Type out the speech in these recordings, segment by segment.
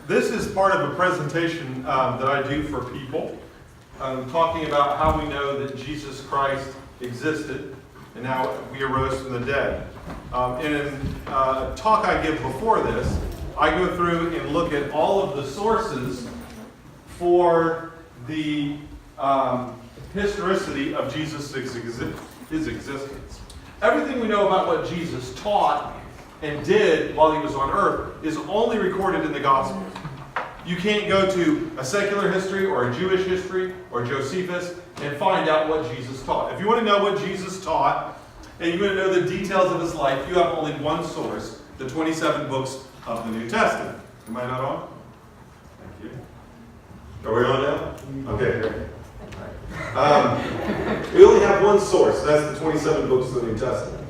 This is part of a presentation that I do for people, talking about how we know that Jesus Christ existed and how we arose from the dead. In a talk I give before this, I go through and look at all of the sources for the historicity of Jesus' his existence. Everything we know about what Jesus taught and did while he was on earth is only recorded in the Gospels. You can't go to a secular history or a Jewish history or Josephus and find out what Jesus taught. If you want to know what Jesus taught and you want to know the details of his life, you have only one source, the 27 books of the New Testament. Am I not on? Thank you. Are we on now? Okay, great. We only have one source, and that's the 27 books of the New Testament.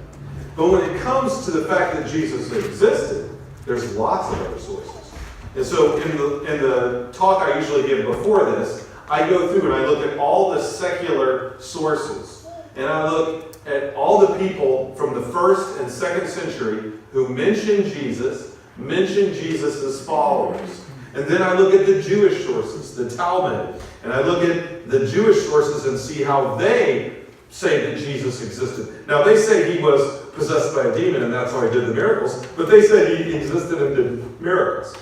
But when it comes to the fact that Jesus existed, there's lots of other sources. And so in the talk I usually give before this, I go through and I look at all the secular sources. And I look at all the people from the 1st and 2nd century who mention Jesus' followers. And then I look at the Jewish sources, the Talmud. And I look at the Jewish sources and see how they say that Jesus existed. Now they say he was possessed by a demon and that's how he did the miracles. But they said he existed and did miracles.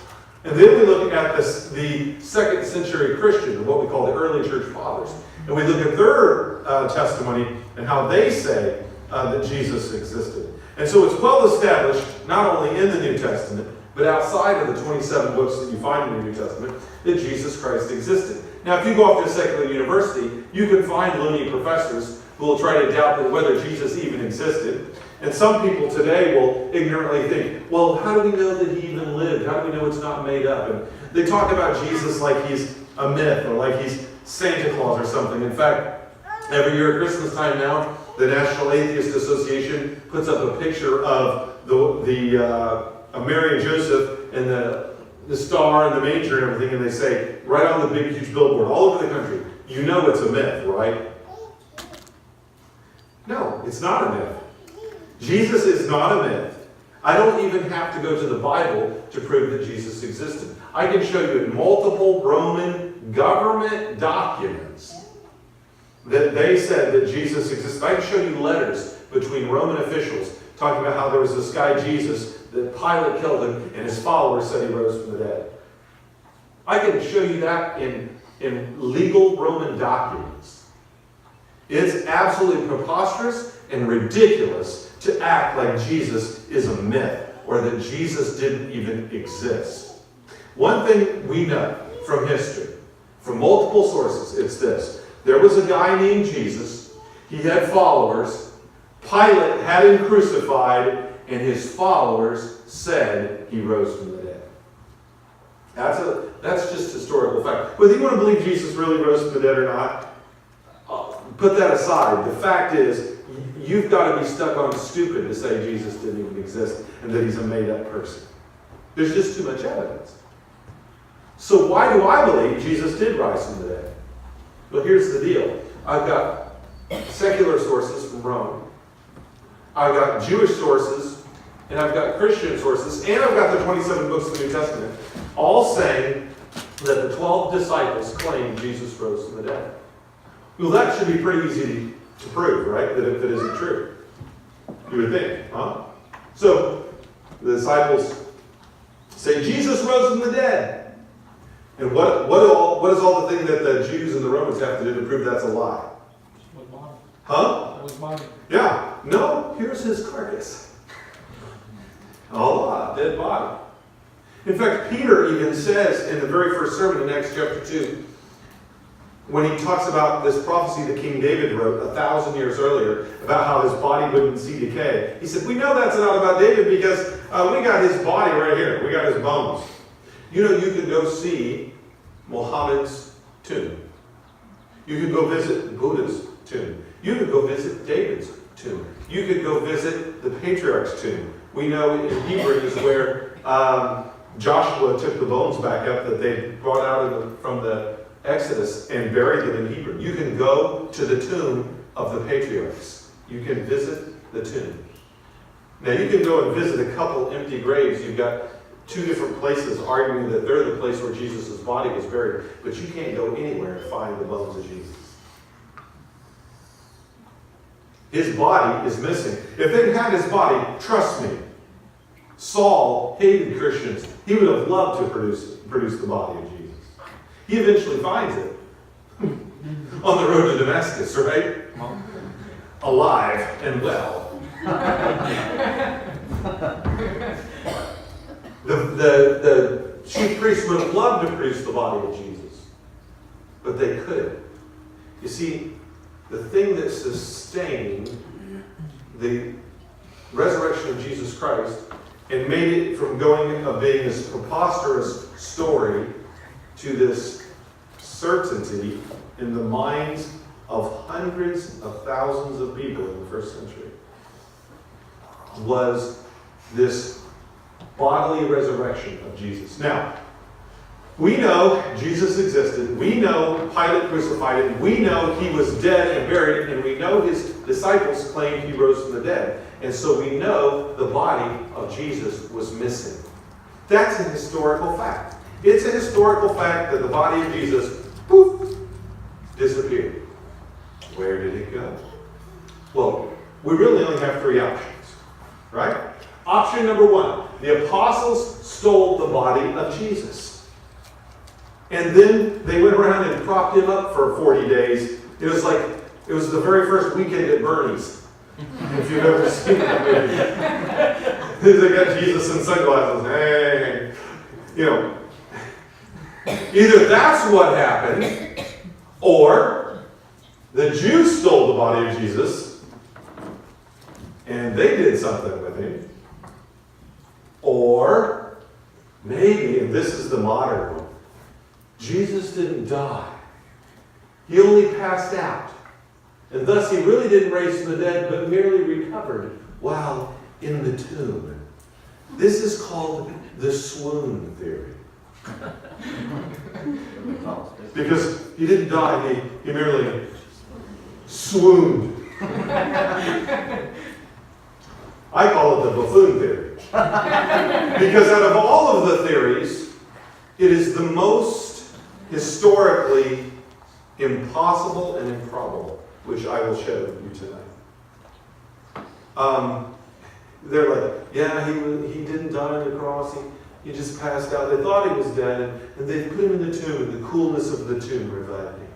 And then we look at the 2nd century Christian, what we call the early church fathers. And we look at their testimony and how they say that Jesus existed. And so it's well established, not only in the New Testament, but outside of the 27 books that you find in the New Testament, that Jesus Christ existed. Now, if you go off to a secular university, you can find loony professors who will try to doubt that whether Jesus even existed. And some people today will ignorantly think, well, how do we know that he even lived? How do we know it's not made up? And they talk about Jesus like he's a myth or like he's Santa Claus or something. In fact, every year at Christmas time now, the National Atheist Association puts up a picture of of Mary and Joseph and the star and the manger and everything, and they say, right on the big, huge billboard all over the country, you know it's a myth, right? No, it's not a myth. Jesus is not a myth. I don't even have to go to the Bible to prove that Jesus existed. I can show you in multiple Roman government documents that they said that Jesus existed. I can show you letters between Roman officials talking about how there was this guy Jesus, that Pilate killed him, and his followers said he rose from the dead. I can show you that in legal Roman documents. It's absolutely preposterous and ridiculous to act like Jesus is a myth or that Jesus didn't even exist. One thing we know from history, from multiple sources, it's this. There was a guy named Jesus. He had followers. Pilate had him crucified, and his followers said he rose from the dead. That's just historical fact. Whether you want to believe Jesus really rose from the dead or not, put that aside. The fact is, you've got to be stuck on stupid to say Jesus didn't even exist and that he's a made-up person. There's just too much evidence. So why do I believe Jesus did rise from the dead? Well, here's the deal. I've got secular sources from Rome. I've got Jewish sources, and I've got Christian sources, and I've got the 27 books of the New Testament, all saying that the 12 disciples claimed Jesus rose from the dead. Well, that should be pretty easy to prove, right? That isn't true. You would think, huh? So, the disciples say, Jesus rose from the dead. And what is all the thing that the Jews and the Romans have to do to prove that's a lie? Huh? That was body. Yeah. No, here's his carcass. A dead body. In fact, Peter even says in the very first sermon in Acts chapter 2, when he talks about this prophecy that King David wrote 1,000 years earlier about how his body wouldn't see decay. He said, we know that's not about David because we got his body right here. We got his bones. You know, you could go see Muhammad's tomb. You could go visit Buddha's tomb. You could go visit David's tomb. You could go visit the patriarch's tomb. We know in Hebrew is where Joshua took the bones back up that they brought out from the Exodus and buried them in Hebrew. You can go to the tomb of the patriarchs. You can visit the tomb. Now you can go and visit a couple empty graves. You've got two different places arguing that they're the place where Jesus' body was buried, but you can't go anywhere and find the bones of Jesus. His body is missing. If they'd had his body, trust me, Saul hated Christians. He would have loved to produce the body of Jesus. He eventually finds it on the road to Damascus, right? Alive and well. The chief priests would have loved to produce the body of Jesus, but they couldn't. You see, the thing that sustained the resurrection of Jesus Christ and made it from being this preposterous story to this certainty in the minds of hundreds of thousands of people in the first century was this bodily resurrection of Jesus. Now, we know Jesus existed. We know Pilate crucified him. We know he was dead and buried. And we know his disciples claimed he rose from the dead. And so we know the body of Jesus was missing. That's a historical fact. It's a historical fact that the body of Jesus, poof, disappeared. Where did it go? Well, we really only have three options, right? Option number one, the apostles stole the body of Jesus. And then they went around and propped him up for 40 days. It was the very first weekend at Bernie's. If you've ever seen that movie. They got Jesus in sunglasses. Hey. Either that's what happened, or the Jews stole the body of Jesus, and they did something with him. Or maybe, and this is the modern one, Jesus didn't die. He only passed out. And thus he really didn't raise from the dead, but merely recovered while in the tomb. This is called the swoon theory. Because he didn't die, he merely swooned. I call it the buffoon theory. Because out of all of the theories, it is the most historically impossible and improbable, which I will share with you tonight. They're like, yeah, he didn't die on the cross. He just passed out. They thought he was dead, and they put him in the tomb, and the coolness of the tomb revived him.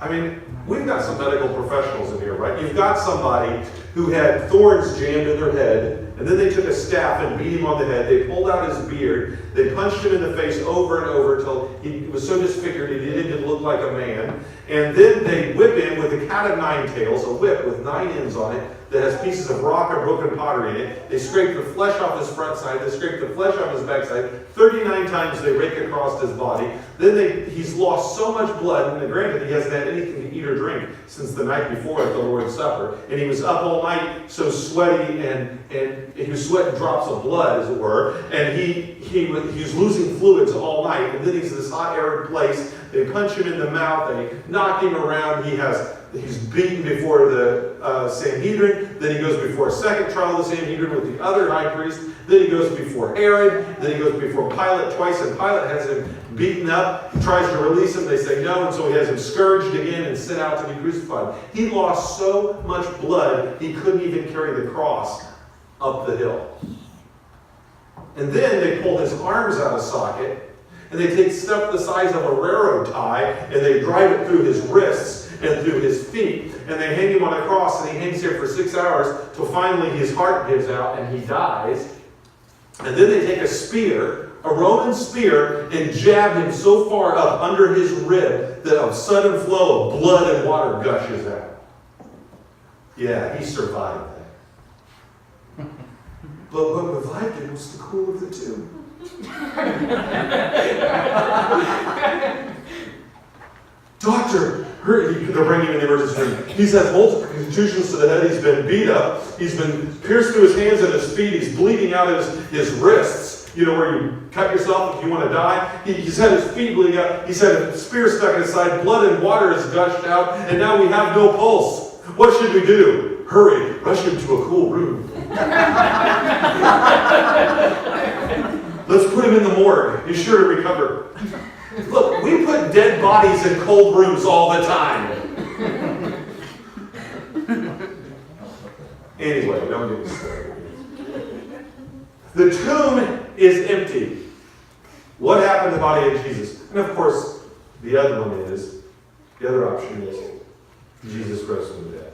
I mean, we've got some medical professionals in here, right? You've got somebody who had thorns jammed in their head, and then they took a staff and beat him on the head. They pulled out his beard. They punched him in the face over and over until he was so disfigured he didn't even look like a man. And then they whip him with a cat of nine tails, a whip with 9 ends on it that has pieces of rock or broken pottery in it. They scrape the flesh off his front side. They scrape the flesh off his backside. 39 times they rake across his body. Then he's lost so much blood, and granted he hasn't had anything to eat or drink since the night before at the Lord's Supper. And he was up all night so sweaty, and he was sweating drops of blood, as it were. And he was losing fluids all night. And then he's in this hot, arid place. They punch him in the mouth. They knock him around. He's beaten before the Sanhedrin. Then he goes before a second trial of the Sanhedrin with the other high priest. Then he goes before Herod. Then he goes before Pilate twice. And Pilate has him beaten up. He tries to release him. They say no. And so he has him scourged again and sent out to be crucified. He lost so much blood, he couldn't even carry the cross up the hill. And then they pull his arms out of socket. And they take stuff the size of a railroad tie. And they drive it through his wrists and through his feet, and they hang him on a cross, and he hangs there for 6 hours till finally his heart gives out and he dies. And then they take a spear, a Roman spear, and jab him so far up under his rib that a sudden flow of blood and water gushes out. Yeah, he survived that. But what revived him was the cool of the tomb. Doctor, they're bringing him in the emergency room. He's had multiple contusions to the head. He's been beat up. He's been pierced through his hands and his feet. He's bleeding out his wrists, where you cut yourself if you want to die. He's had his feet bleeding out. He's had a spear stuck in his side. Blood and water has gushed out. And now we have no pulse. What should we do? hurry, rush him to a cool room. Let's put him in the morgue. He's sure to recover. Look, we put dead bodies in cold rooms all the time. Anyway, don't get me started. The tomb is empty. What happened to the body of Jesus? And of course, the other option is, Jesus rose from the dead.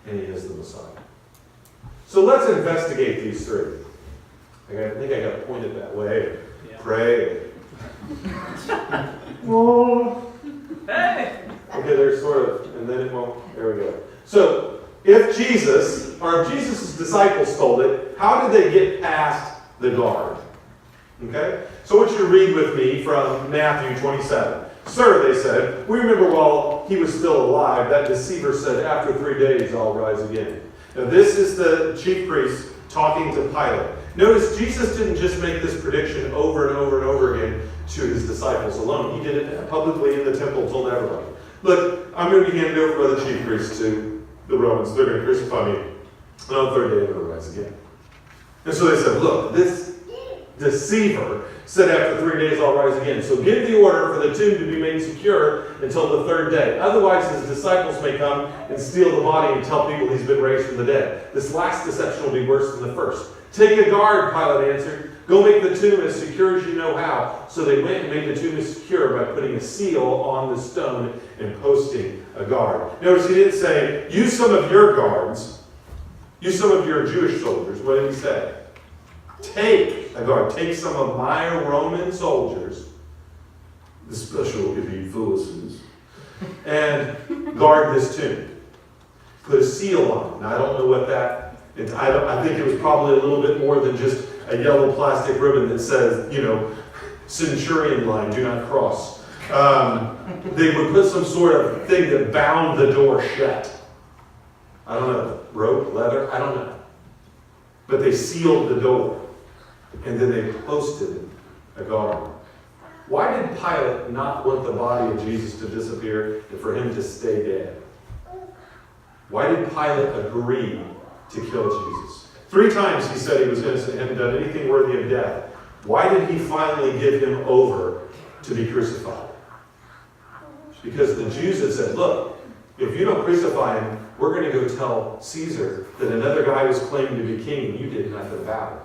And he is the Messiah. So let's investigate these three. I think I got to point it that way. Yeah. Pray. Oh. Hey. Okay, there's sort of, and then it won't. There we go. So, if Jesus' disciples told it, how did they get past the guard? Okay? So I want you to read with me from Matthew 27. Sir, they said, we remember while he was still alive, that deceiver said, after 3 days I'll rise again. Now this is the chief priest talking to Pilate. Notice Jesus didn't just make this prediction over and over and over again to his disciples alone. He did it publicly in the temple, told everybody. Look, I'm going to be handed over by the chief priests to the Romans. They're going to crucify me. And on the third day I'm going to rise again. And so they said, look, this deceiver said after 3 days I'll rise again. So give the order for the tomb to be made secure until the third day. Otherwise his disciples may come and steal the body and tell people he's been raised from the dead. This last deception will be worse than the first. Take a guard, Pilate answered. Go make the tomb as secure as you know how. So they went and made the tomb as secure by putting a seal on the stone and posting a guard. Notice he didn't say, use some of your guards. Use some of your Jewish soldiers. What did he say? Take a guard. Take some of my Roman soldiers, the special elite forces, and guard this tomb. Put a seal on it. Now, I don't know what that... I think it was probably a little bit more than just a yellow plastic ribbon that says, centurion line, do not cross. They would put some sort of thing that bound the door shut. I don't know, rope, leather, I don't know. But they sealed the door. And then they posted a guard. Why did Pilate not want the body of Jesus to disappear and for him to stay dead? Why did Pilate agree to kill Jesus? 3 times he said he was innocent and hadn't done anything worthy of death. Why did he finally give him over to be crucified? Because the Jews had said, look, if you don't crucify him, we're going to go tell Caesar that another guy was claiming to be king and you did nothing about it.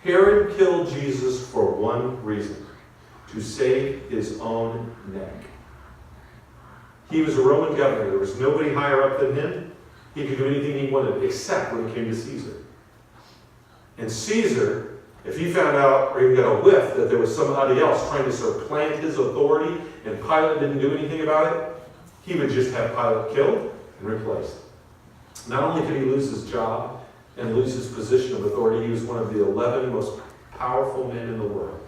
Herod killed Jesus for one reason: to save his own neck. He was a Roman governor. There was nobody higher up than him. He could do anything he wanted, except when it came to Caesar. And Caesar, if he found out or he got a whiff that there was somebody else trying to supplant his authority and Pilate didn't do anything about it, he would just have Pilate killed and replaced. Not only could he lose his job and lose his position of authority, he was one of the 11 most powerful men in the world.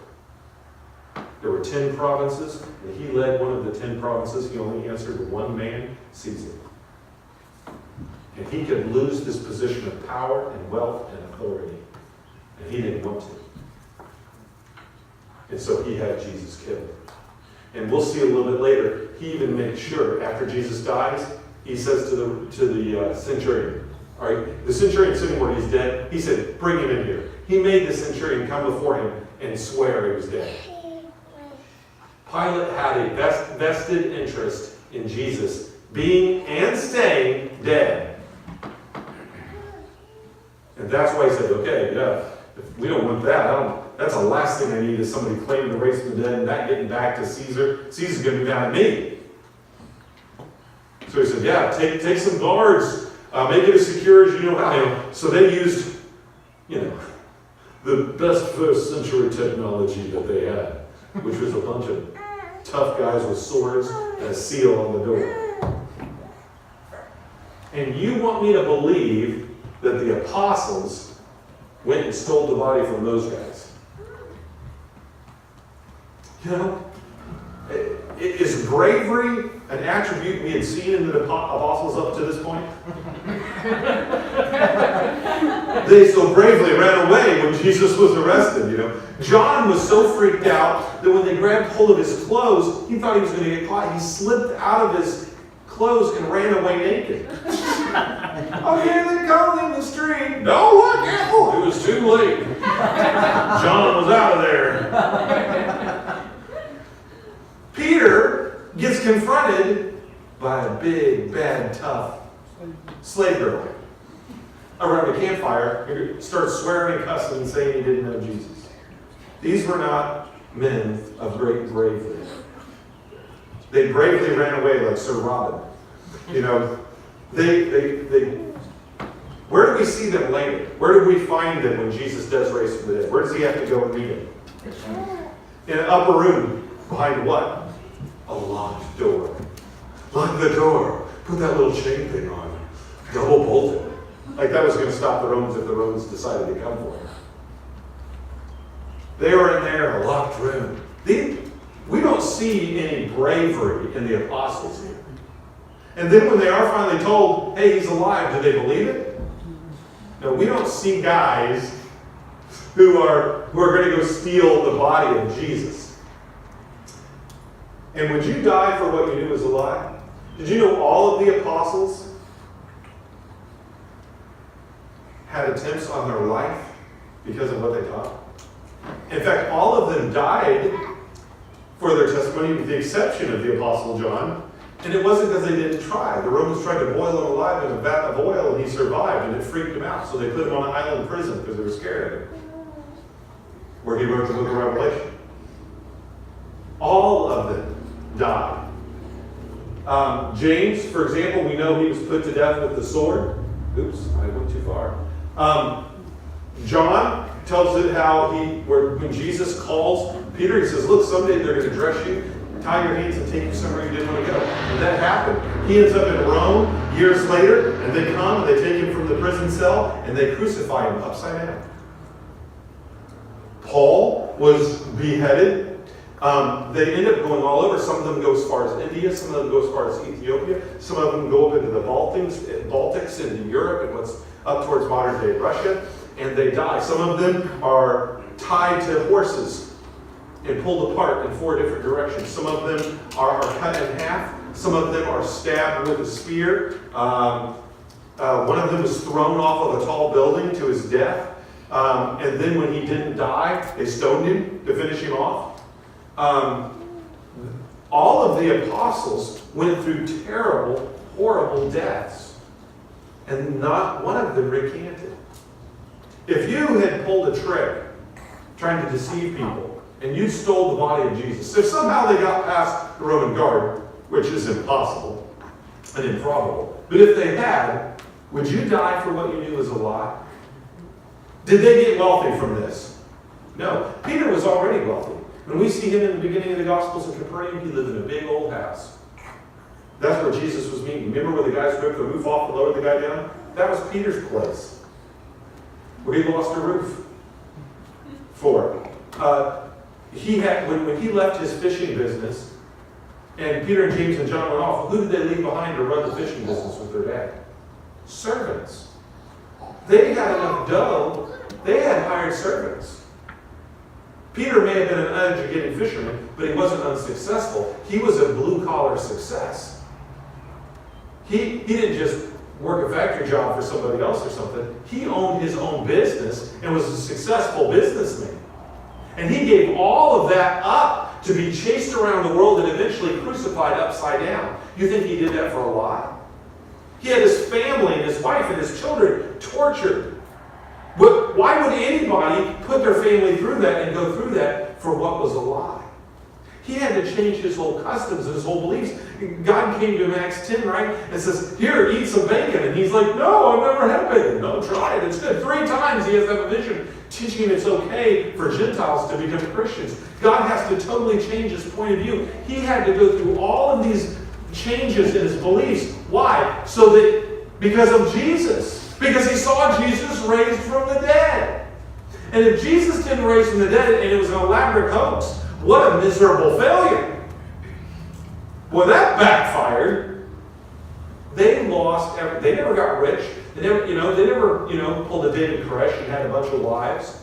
There were 10 provinces, and he led one of the 10 provinces. He only answered to one man, Caesar. And he could lose this position of power and wealth and authority. And he didn't want to. And so he had Jesus killed. And we'll see a little bit later, he even makes sure, after Jesus dies, he says to the centurion, all right, the centurion sitting where he's dead, he said, bring him in here. He made the centurion come before him and swear he was dead. Pilate had a vested interest in Jesus being and staying dead. And that's why he said, okay, yeah, if we don't want that, that's the last thing I need is somebody claiming to raise from the dead and that getting back to Caesar. Caesar's going to be mad at me. So he said, yeah, take some guards. Make it as secure as you know how. So they used, the best first century technology that they had, which was a bunch of tough guys with swords and a seal on the door. And you want me to believe that the apostles went and stole the body from those guys? Is bravery an attribute we had seen in the apostles up to this point? They so bravely ran away when Jesus was arrested, John was so freaked out that when they grabbed hold of his clothes, he thought he was going to get caught. He slipped out of his clothes and ran away naked. Okay, they called in the street. No, what? Careful! It was too late. John was out of there. Peter gets confronted by a big, bad, tough slave girl around a campfire who starts swearing and cussing and saying he didn't know Jesus. These were not men of great bravery. They bravely ran away like Sir Robin. You know, where do we see them later? Where do we find them when Jesus does raise from the dead? Where does he have to go and meet him? In an upper room. Behind what? A locked door. Lock the door. Put that little chain thing on. Double bolted. Like that was going to stop the Romans if the Romans decided to come for him. They were in there in a locked room. We don't see any bravery in the apostles here. And then when they are finally told, hey, he's alive, do they believe it? No, we don't see guys who are going to go steal the body of Jesus. And would you die for what you knew was a lie? Did you know all of the apostles had attempts on their life because of what they taught? In fact, all of them died for their testimony, with the exception of the Apostle John. And it wasn't because they didn't try. The Romans tried to boil him alive in a vat of oil, and he survived, and it freaked him out. So they put him on an island prison because they were scared of him, where he wrote the book of Revelation. All of them died. James, for example, we know he was put to death with the sword. Oops, I went too far. John tells it how when Jesus calls Peter, he says, look, someday they're going to dress you, tie your hands and take you somewhere you didn't want to go. And that happened. He ends up in Rome years later, and they come and they take him from the prison cell and they crucify him upside down. Paul was beheaded. They end up going all over. Some of them go as far as India. Some of them go as far as Ethiopia. Some of them go up into the Baltics into Europe and what's up towards modern day Russia. And they die. Some of them are tied to horses and pulled apart in 4 different directions. Some of them are cut in half. Some of them are stabbed with a spear. One of them was thrown off of a tall building to his death. And then when he didn't die, they stoned him to finish him off. All of the apostles went through terrible, horrible deaths. And not one of them recanted. If you had pulled a trick trying to deceive people, and you stole the body of Jesus, if somehow they got past the Roman guard, which is impossible and improbable, but if they had, would you die for what you knew was a lie? Did they get wealthy from this? No. Peter was already wealthy. When we see him in the beginning of the Gospels in Capernaum, he lived in a big old house. That's where Jesus was meeting. Remember where the guys ripped the roof off and lowered the guy down? That was Peter's place, where he lost a roof for. When he left his fishing business, and Peter and James and John went off, who did they leave behind to run the fishing business with their dad? Servants. They had enough dough. They had hired servants. Peter may have been an uneducated fisherman, but he wasn't unsuccessful. He was a blue-collar success. He didn't just work a factory job for somebody else or something. He owned his own business and was a successful businessman. And he gave all of that up to be chased around the world and eventually crucified upside down. You think he did that for a lie? He had his family and his wife and his children tortured. But why would anybody put their family through that and go through that for what was a lie? He had to change his whole customs and his whole beliefs. God came to him in Acts 10, right? And says, here, eat some bacon. And he's like, no, I've never had bacon. No, try it. It's good. 3 times he has to have a vision teaching him it's okay for Gentiles to become Christians. God has to totally change his point of view. He had to go through all of these changes in his beliefs. Why? Because of Jesus. Because he saw Jesus raised from the dead. And if Jesus didn't raise from the dead and it was an elaborate hoax, what a miserable failure. Well, that backfired. They lost everything. They never got rich. They never pulled a David Koresh and had a bunch of wives.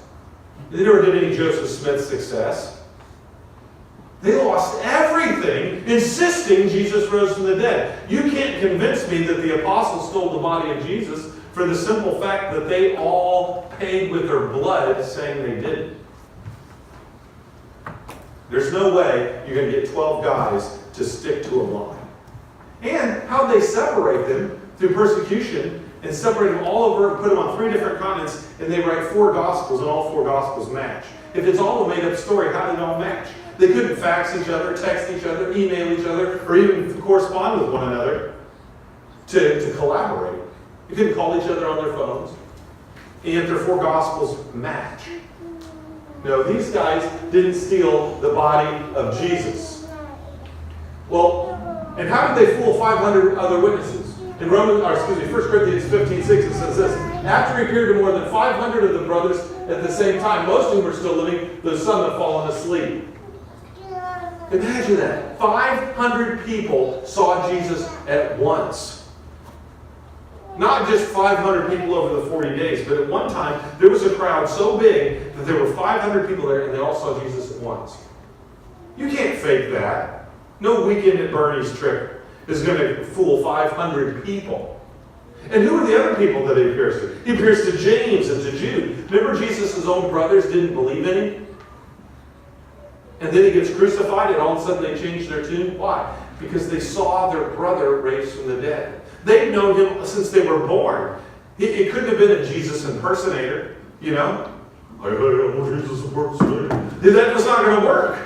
They never did any Joseph Smith success. They lost everything, insisting Jesus rose from the dead. You can't convince me that the apostles stole the body of Jesus for the simple fact that they all paid with their blood saying they didn't. There's no way you're going to get 12 guys to stick to a lie. And how they separate them through persecution and separate them all over and put them on 3 different continents, and they write 4 gospels, and all 4 gospels match. If it's all a made-up story, how did it all match? They couldn't fax each other, text each other, email each other, or even correspond with one another to collaborate. They couldn't call each other on their phones. And yet their 4 gospels match. No, these guys didn't steal the body of Jesus. Well, and how did they fool 500 other witnesses? In 1 Corinthians 15:6, it says this: after he appeared to more than 500 of the brothers at the same time, most of whom were still living, though some had fallen asleep. Imagine that. 500 people saw Jesus at once. Not just 500 people over the 40 days, but at one time, there was a crowd so big that there were 500 people there, and they all saw Jesus at once. You can't fake that. No Weekend at Bernie's trick is going to fool 500 people. And who are the other people that he appears to? He appears to James and to Jude. Remember, Jesus' own brothers didn't believe in him? And then he gets crucified, and all of a sudden they change their tune. Why? Because they saw their brother raised from the dead. They'd known him since they were born. It couldn't have been a Jesus impersonator, you know? I'm a Jesus impersonator. That was not going to work.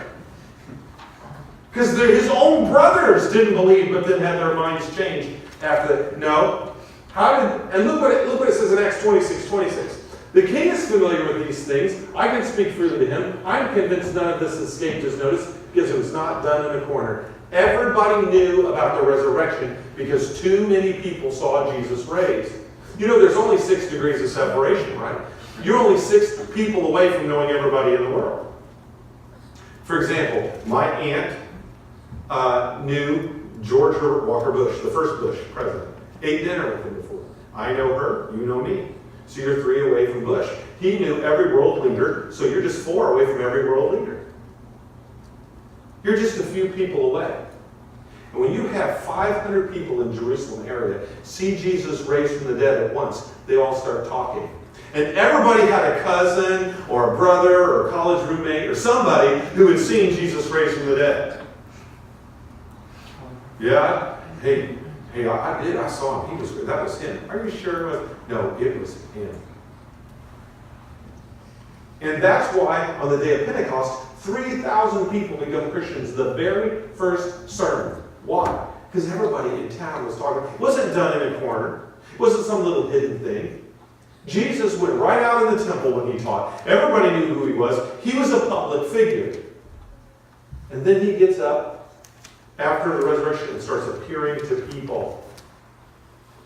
Because his own brothers didn't believe, but then had their minds changed after that. No. And look what it says in Acts 26:26. The king is familiar with these things. I can speak freely to him. I'm convinced none of this escaped his notice because it was not done in a corner. Everybody knew about the resurrection because too many people saw Jesus raised. You know, there's only 6 degrees of separation, right? You're only 6 people away from knowing everybody in the world. For example, my aunt knew George Herbert Walker Bush, the first Bush president. Ate dinner with him before. I know her, you know me. So you're 3 away from Bush. He knew every world leader, so you're just 4 away from every world leader. You're just a few people away. And when you have 500 people in Jerusalem area see Jesus raised from the dead at once, they all start talking. And everybody had a cousin or a brother or a college roommate or somebody who had seen Jesus raised from the dead. Yeah? Hey, I did. I saw him. That was him. Are you sure it was? No, it was him. And that's why on the day of Pentecost, 3,000 people become Christians the very first sermon. Why? Because everybody in town was talking. It wasn't done in a corner. It wasn't some little hidden thing. Jesus went right out in the temple when he taught. Everybody knew who he was. He was a public figure. And then he gets up after the resurrection and starts appearing to people.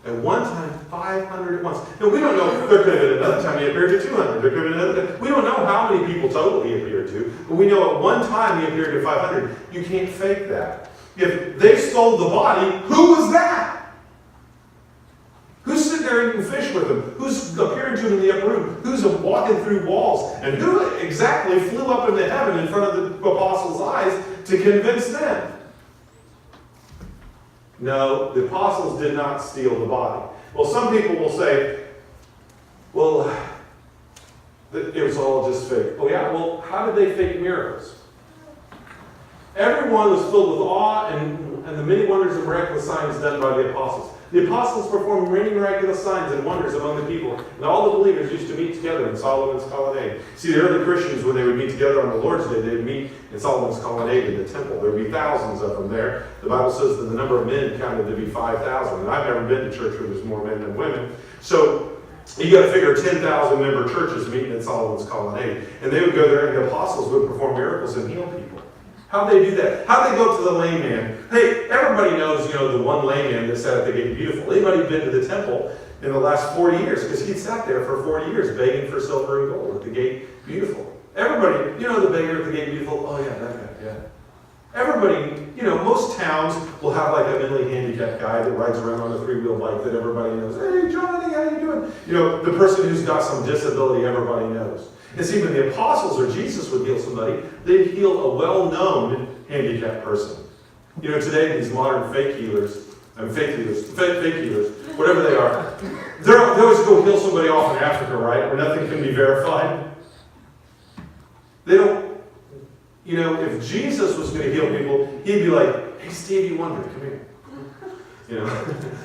At one time, 500 at once. Now, we don't know. There could have been another time he appeared to 200. There could have been another time. We don't know how many people total he appeared to. But we know at one time he appeared to 500. You can't fake that. If they stole the body, who was that? Who's sitting there eating fish with him? Who's appearing to him in the upper room? Who's walking through walls? And who exactly flew up into heaven in front of the apostles' eyes to convince them? No, the apostles did not steal the body. Well, some people will say, well, it was all just fake. Oh yeah, well, how did they fake miracles? Everyone was filled with awe and the many wonders and miraculous signs done by the apostles. The apostles performed many miraculous signs and wonders among the people, and all the believers used to meet together in Solomon's colonnade. See, the early Christians, when they would meet together on the Lord's Day, they would meet in Solomon's colonnade in the temple. There would be thousands of them there. The Bible says that the number of men counted to be 5,000, and I've never been to church where there's more men than women. So you got to figure 10,000 member churches meeting in Solomon's colonnade, and they would go there, and the apostles would perform miracles and heal people. How'd they do that? How'd they go to the lame man? Hey, everybody knows, the one lame man that sat at the gate beautiful. Anybody been to the temple in the last 40 years? Because he'd sat there for 40 years begging for silver and gold at the gate beautiful. Everybody, the beggar at the gate beautiful? Oh yeah, that guy, yeah. Everybody, most towns will have like a mentally handicapped guy that rides around on a 3-wheel bike that everybody knows. Hey, Johnny, how you doing? The person who's got some disability everybody knows. And see, when the apostles or Jesus would heal somebody, they'd heal a well-known handicapped person. You know, today these modern fake healers, whatever they are, they always go heal somebody off in Africa, right, where nothing can be verified. They don't, you know, if Jesus was going to heal people, he'd be like, hey, Stevie Wonder, come here. You know,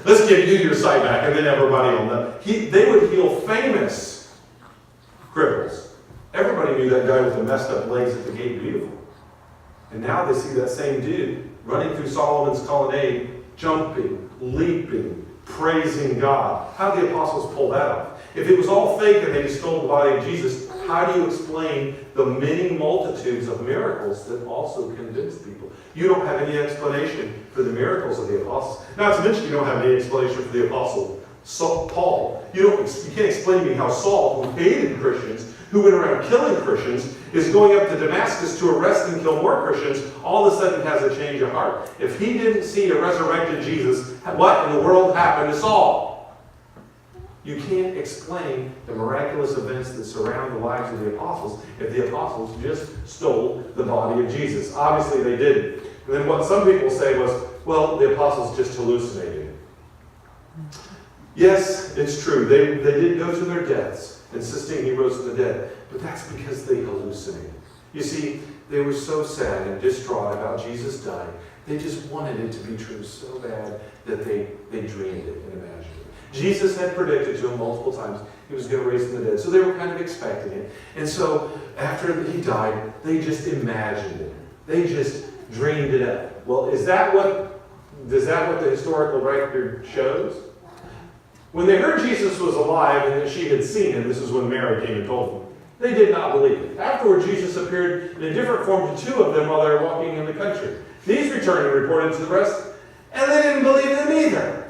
let's give you your sight back, and then everybody will know. They would heal famous cripples. Everybody knew that guy with the messed up legs at the gate beautiful. And now they see that same dude running through Solomon's colonnade, jumping, leaping, praising God. How did the apostles pull that off? If it was all fake and they stole the body of Jesus, how do you explain the many multitudes of miracles that also convinced people? You don't have any explanation for the miracles of the apostles. Not to mention you don't have any explanation for the apostle Paul. You can't explain to me how Saul, who hated Christians, who went around killing Christians, is going up to Damascus to arrest and kill more Christians, all of a sudden has a change of heart. If he didn't see a resurrected Jesus, what in the world happened to Saul? You can't explain the miraculous events that surround the lives of the apostles if the apostles just stole the body of Jesus. Obviously they didn't. And then what some people say was, well, the apostles just hallucinated. Yes, it's true. They did go to their deaths, insisting he rose from the dead. But that's because they hallucinated. You see, they were so sad and distraught about Jesus dying. They just wanted it to be true so bad that they dreamed it and imagined it. Jesus had predicted to them multiple times he was going to raise from the dead. So they were kind of expecting it. And so after he died, they just imagined it. They just dreamed it up. Well, is that what the historical record shows? When they heard Jesus was alive and that she had seen him, this is when Mary came and told them, they did not believe it. Afterward, Jesus appeared in a different form to two of them while they were walking in the country. These returned and reported to the rest, and they didn't believe them either.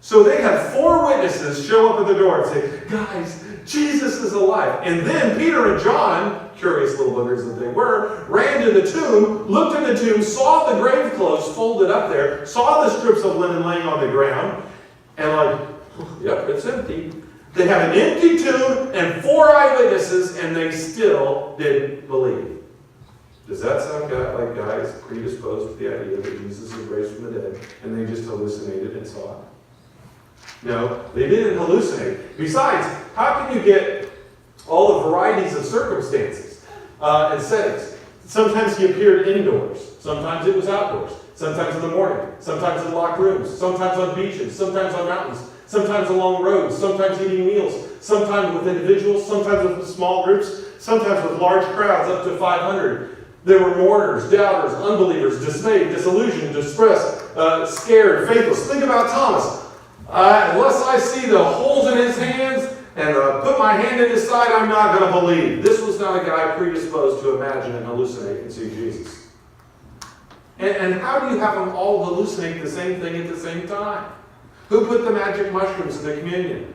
So they had 4 witnesses show up at the door and say, guys, Jesus is alive. And then Peter and John, curious little buggers that they were, ran to the tomb, looked in the tomb, saw the grave clothes folded up there, saw the strips of linen laying on the ground, and like, yep, it's empty. They had an empty tomb and 4 eyewitnesses, and they still didn't believe. Does that sound like guys predisposed to the idea that Jesus is raised from the dead, and they just hallucinated and saw it? No, they didn't hallucinate. Besides, how can you get all the varieties of circumstances and settings? Sometimes he appeared indoors. Sometimes it was outdoors. Sometimes in the morning. Sometimes in locked rooms. Sometimes on beaches. Sometimes on mountains. Sometimes along roads. Sometimes eating meals. Sometimes with individuals. Sometimes with small groups. Sometimes with large crowds up to 500. There were mourners, doubters, unbelievers, dismayed, disillusioned, distressed, scared, faithless. Think about Thomas. Unless I see the holes in his hands and put my hand in his side, I'm not going to believe. This was not a guy predisposed to imagine and hallucinate and see Jesus. And how do you have them all hallucinate the same thing at the same time? Who put the magic mushrooms in the communion?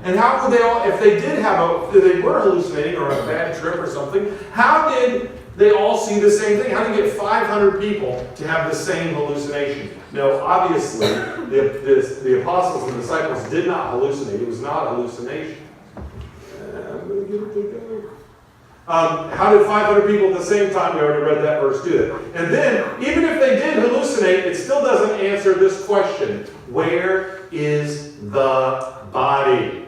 And how would they all, if they were hallucinating or on a bad trip or something, how did they all see the same thing? How do you get 500 people to have the same hallucination? No, obviously, the apostles and disciples did not hallucinate. It was not a hallucination. I'm going to get it together. How did 500 people at the same time, we already read that verse, do it? And then, even if they did hallucinate, it still doesn't answer this question. Where is the body?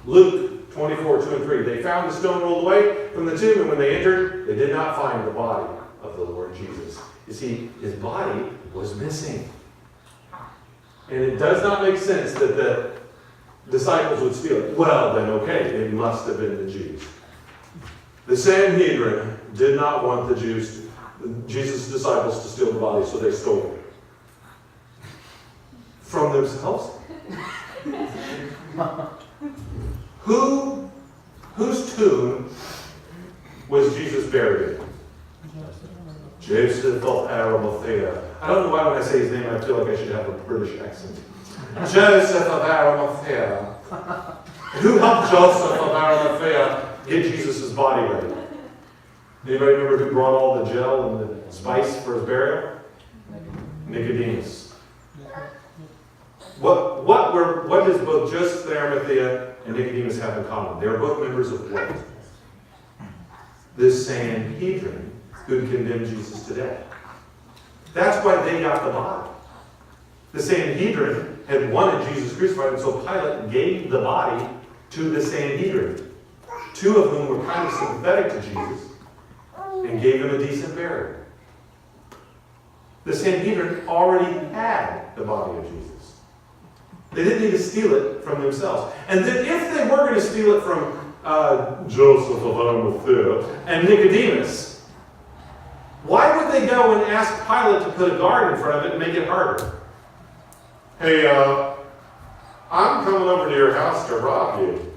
Luke 24, 2 and 3. They found the stone rolled away from the tomb, and when they entered, they did not find the body of the Lord Jesus. You see, his body was missing. And it does not make sense that the disciples would steal it. Well, then, okay, it must have been the Jews. The Sanhedrin did not want the Jews, Jesus' disciples, to steal the body, so they stole it. From themselves? Whose tomb was Jesus buried in? Joseph of Arimathea. I don't know why when I say his name I feel like I should have a British accent. Joseph of Arimathea. Who helped Joseph of Arimathea get Jesus' body ready? Anybody remember who brought all the gel and the spice for his burial? Nicodemus. What does both Joseph of Arimathea and Nicodemus have in common? They were both members of what? The Sanhedrin, who condemned Jesus to death. That's why they got the body. The Sanhedrin had wanted Jesus crucified, and so Pilate gave the body to the Sanhedrin, two of whom were kind of sympathetic to Jesus, and gave him a decent burial. The Sanhedrin already had the body of Jesus. They didn't need to steal it from themselves. And then if they were going to steal it from Joseph of Arimathea and Nicodemus, why would they go and ask Pilate to put a guard in front of it and make it harder? Hey, I'm coming over to your house to rob you.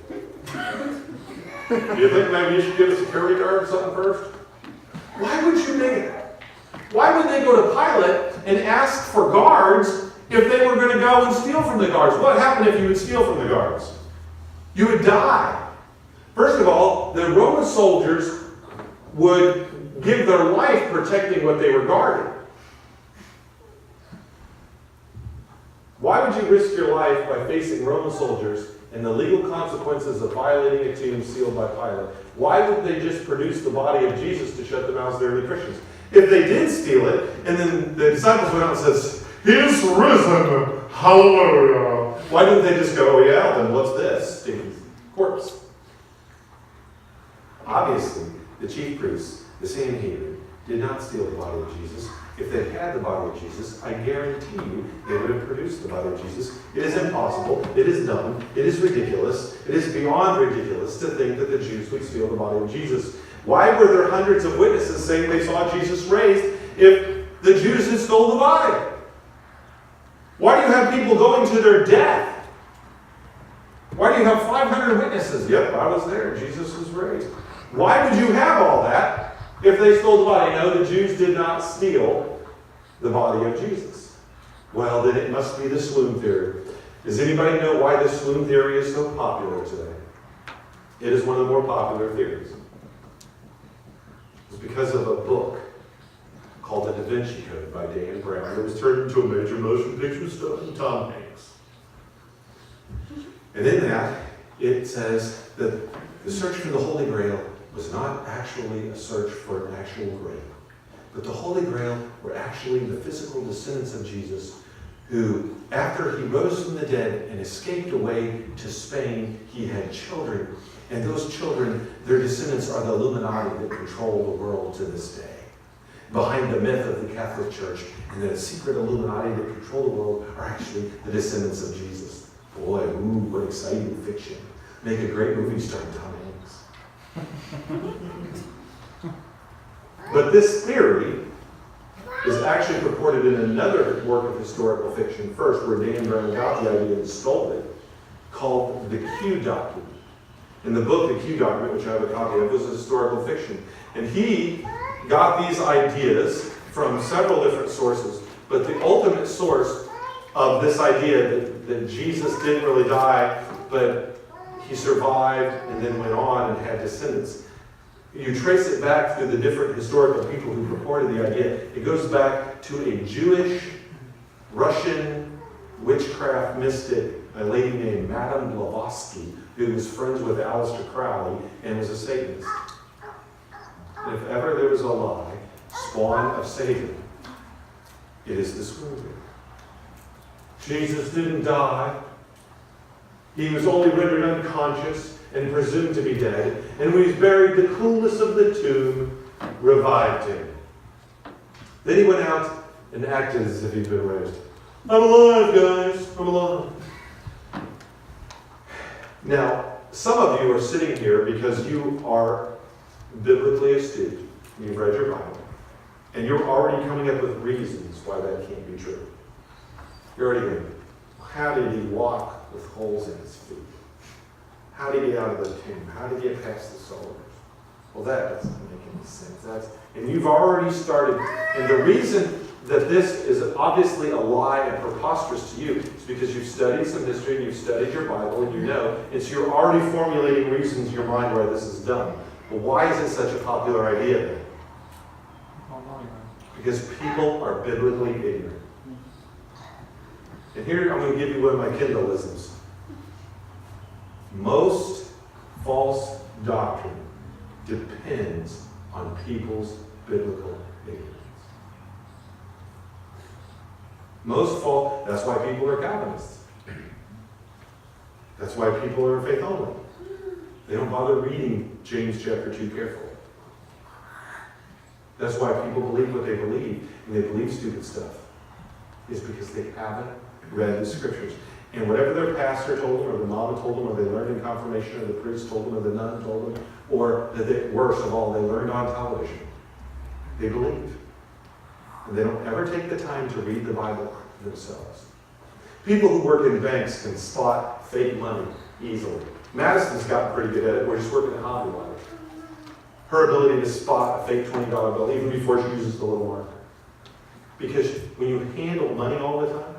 Do you think maybe you should get a security guard or something first? Why would you make it? Why would they go to Pilate and ask for guards if they were going to go and steal from the guards? What happened if you would steal from the guards? You would die. First of all, the Roman soldiers would give their life protecting what they were guarding. Why would you risk your life by facing Roman soldiers and the legal consequences of violating a tomb sealed by Pilate? Why would they just produce the body of Jesus to shut the mouths of the early Christians? If they did steal it, and then the disciples went out and says, "He's risen, hallelujah." Why didn't they just go, "Oh yeah, then what's this? Stinky corpse." Obviously, the chief priests, the Sanhedrin, did not steal the body of Jesus. If they had the body of Jesus, I guarantee you they would have produced the body of Jesus. It is impossible. It is dumb. It is ridiculous. It is beyond ridiculous to think that the Jews would steal the body of Jesus. Why were there hundreds of witnesses saying they saw Jesus raised if the Jews had stole the body? Why do you have people going to their death? Why do you have 500 witnesses? Yep, I was there. Jesus was raised. Why would you have all that if they stole the body? No, the Jews did not steal the body of Jesus. Well, then it must be the swoon theory. Does anybody know why the swoon theory is so popular today? It is one of the more popular theories. It's because of a book called The Da Vinci Code by Dan Brown. It was turned into a major motion picture starring Tom Hanks. And in that, it says that the search for the Holy Grail was not actually a search for an actual grail, but the Holy Grail were actually the physical descendants of Jesus who, after he rose from the dead and escaped away to Spain, he had children. And those children, their descendants are the Illuminati that control the world to this day. Behind the myth of the Catholic Church and the secret Illuminati that control the world are actually the descendants of Jesus. Boy, ooh, what exciting fiction. Make a great movie starring Tom Hanks. But this theory is actually purported in another work of historical fiction first, where Dan Brown got the idea and stole it, called the Q Document. In the book, The Q Document, which I have a copy of, was a historical fiction. And he got these ideas from several different sources, but the ultimate source of this idea that Jesus didn't really die, but he survived and then went on and had descendants. You trace it back through the different historical people who purported the idea. It goes back to a Jewish, Russian witchcraft mystic, a lady named Madame Blavatsky, who was friends with Aleister Crowley and was a Satanist. And if ever there was a lie, spawn of Satan, it is this movie. Jesus didn't die. He was only rendered unconscious and presumed to be dead. And when he was buried, the coolness of the tomb revived him. Then he went out and acted as if he'd been raised. I'm alive, guys. I'm alive. Now, some of you are sitting here because you are biblically astute. You've read your Bible. And you're already coming up with reasons why that can't be true. You're already going, how did he walk with holes in his feet? How did he get out of the tomb? How did he get past the soldiers? Well, that doesn't make any sense. And you've already started. And the reason that this is obviously a lie and preposterous to you is because you've studied some history and you've studied your Bible and you know. And so you're already formulating reasons in your mind why this is dumb. But why is it such a popular idea then? Because people are biblically ignorant. And here I'm going to give you one of my Kendallisms. Most false doctrine depends on people's biblical ignorance. That's why people are Calvinists. That's why people are faith only. They don't bother reading James chapter 2 carefully. That's why people believe what they believe, and they believe stupid stuff. It's because they haven't read the scriptures. And whatever their pastor told them, or the mama told them, or they learned in confirmation, or the priest told them, or the nun told them, or worst of all, they learned on television, they believe. And they don't ever take the time to read the Bible themselves. People who work in banks can spot fake money easily. Madison's gotten pretty good at it. We're just working at Hobby Lobby. Her ability to spot a fake $20 bill even before she uses the little marker. Because when you handle money all the time,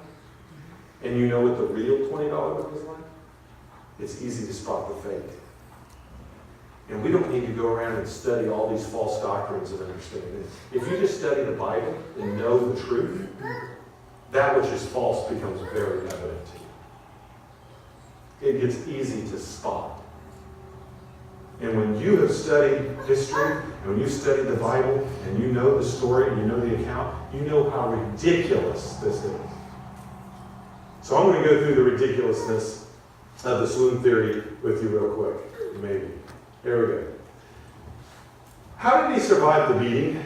and you know what the real $20 bill is like, it's easy to spot the fake. And we don't need to go around and study all these false doctrines of understanding. If you just study the Bible and know the truth, that which is false becomes very evident to you. It gets easy to spot. And when you have studied history, and when you study the Bible, and you know the story, and you know the account, you know how ridiculous this is. So I'm going to go through the ridiculousness of the swoon theory with you real quick. Maybe. Here we go. How did he survive the beating?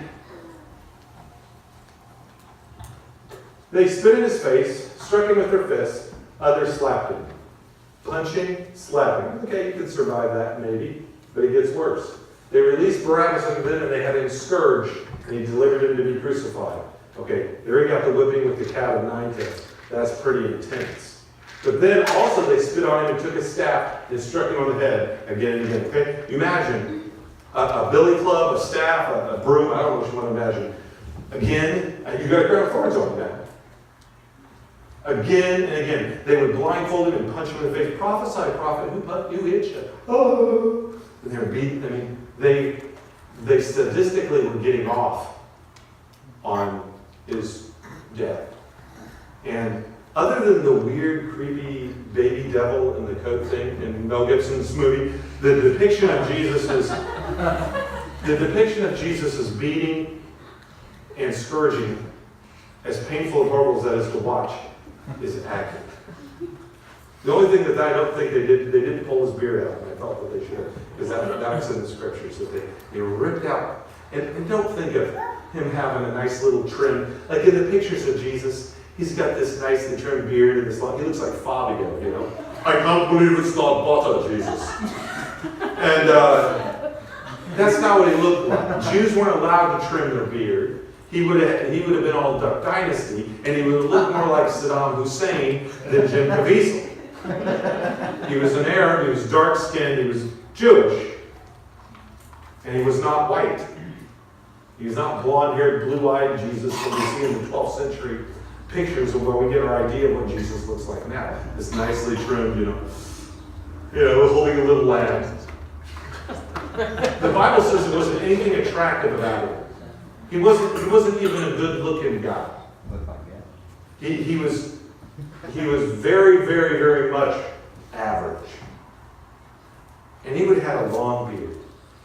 They spit in his face, struck him with their fists, others slapped him. Punching, slapping. Okay, you could survive that maybe, but it gets worse. They released Barabbas unto them, and they had him scourged, and he delivered him to be crucified. Okay, there he got the whipping with the cat of nine tails. That's pretty intense. But then also they spit on him and took a staff and struck him on the head again and again. Okay, imagine a billy club, a staff, a broom. I don't know what you want to imagine. Again, you got a crown of thorns on you now. Again and again. They would blindfold him and punch him in the face. Prophesy, prophet, who hit you? Oh! And they were beaten. I mean, they statistically were getting off on his death. And other than the weird, creepy baby devil in the coat thing in Mel Gibson's movie, the depiction of Jesus is beating and scourging, as painful and horrible as that is to watch, is accurate. The only thing that I don't think they didn't pull his beard out, and I thought that they should have, because that was in the scriptures, that they ripped out. And don't think of him having a nice little trim. Like in the pictures of Jesus, he's got this nicely trimmed beard and this long, he looks like Fabio, you know. I can't believe it's not butter, Jesus. And that's not what he looked like. Jews weren't allowed to trim their beard. He would have been all Duck Dynasty, and he would have looked more like Saddam Hussein than Jim Caviezel. He was an Arab, he was dark-skinned, he was Jewish. And he was not white. He was not blonde-haired, blue-eyed Jesus that we see in the 12th century pictures of where we get our idea of what Jesus looks like now. This nicely trimmed, you know, holding a little lamb. The Bible says there wasn't anything attractive about him. He wasn't even a good-looking guy. He was very, very, very much average. And he would have had a long beard.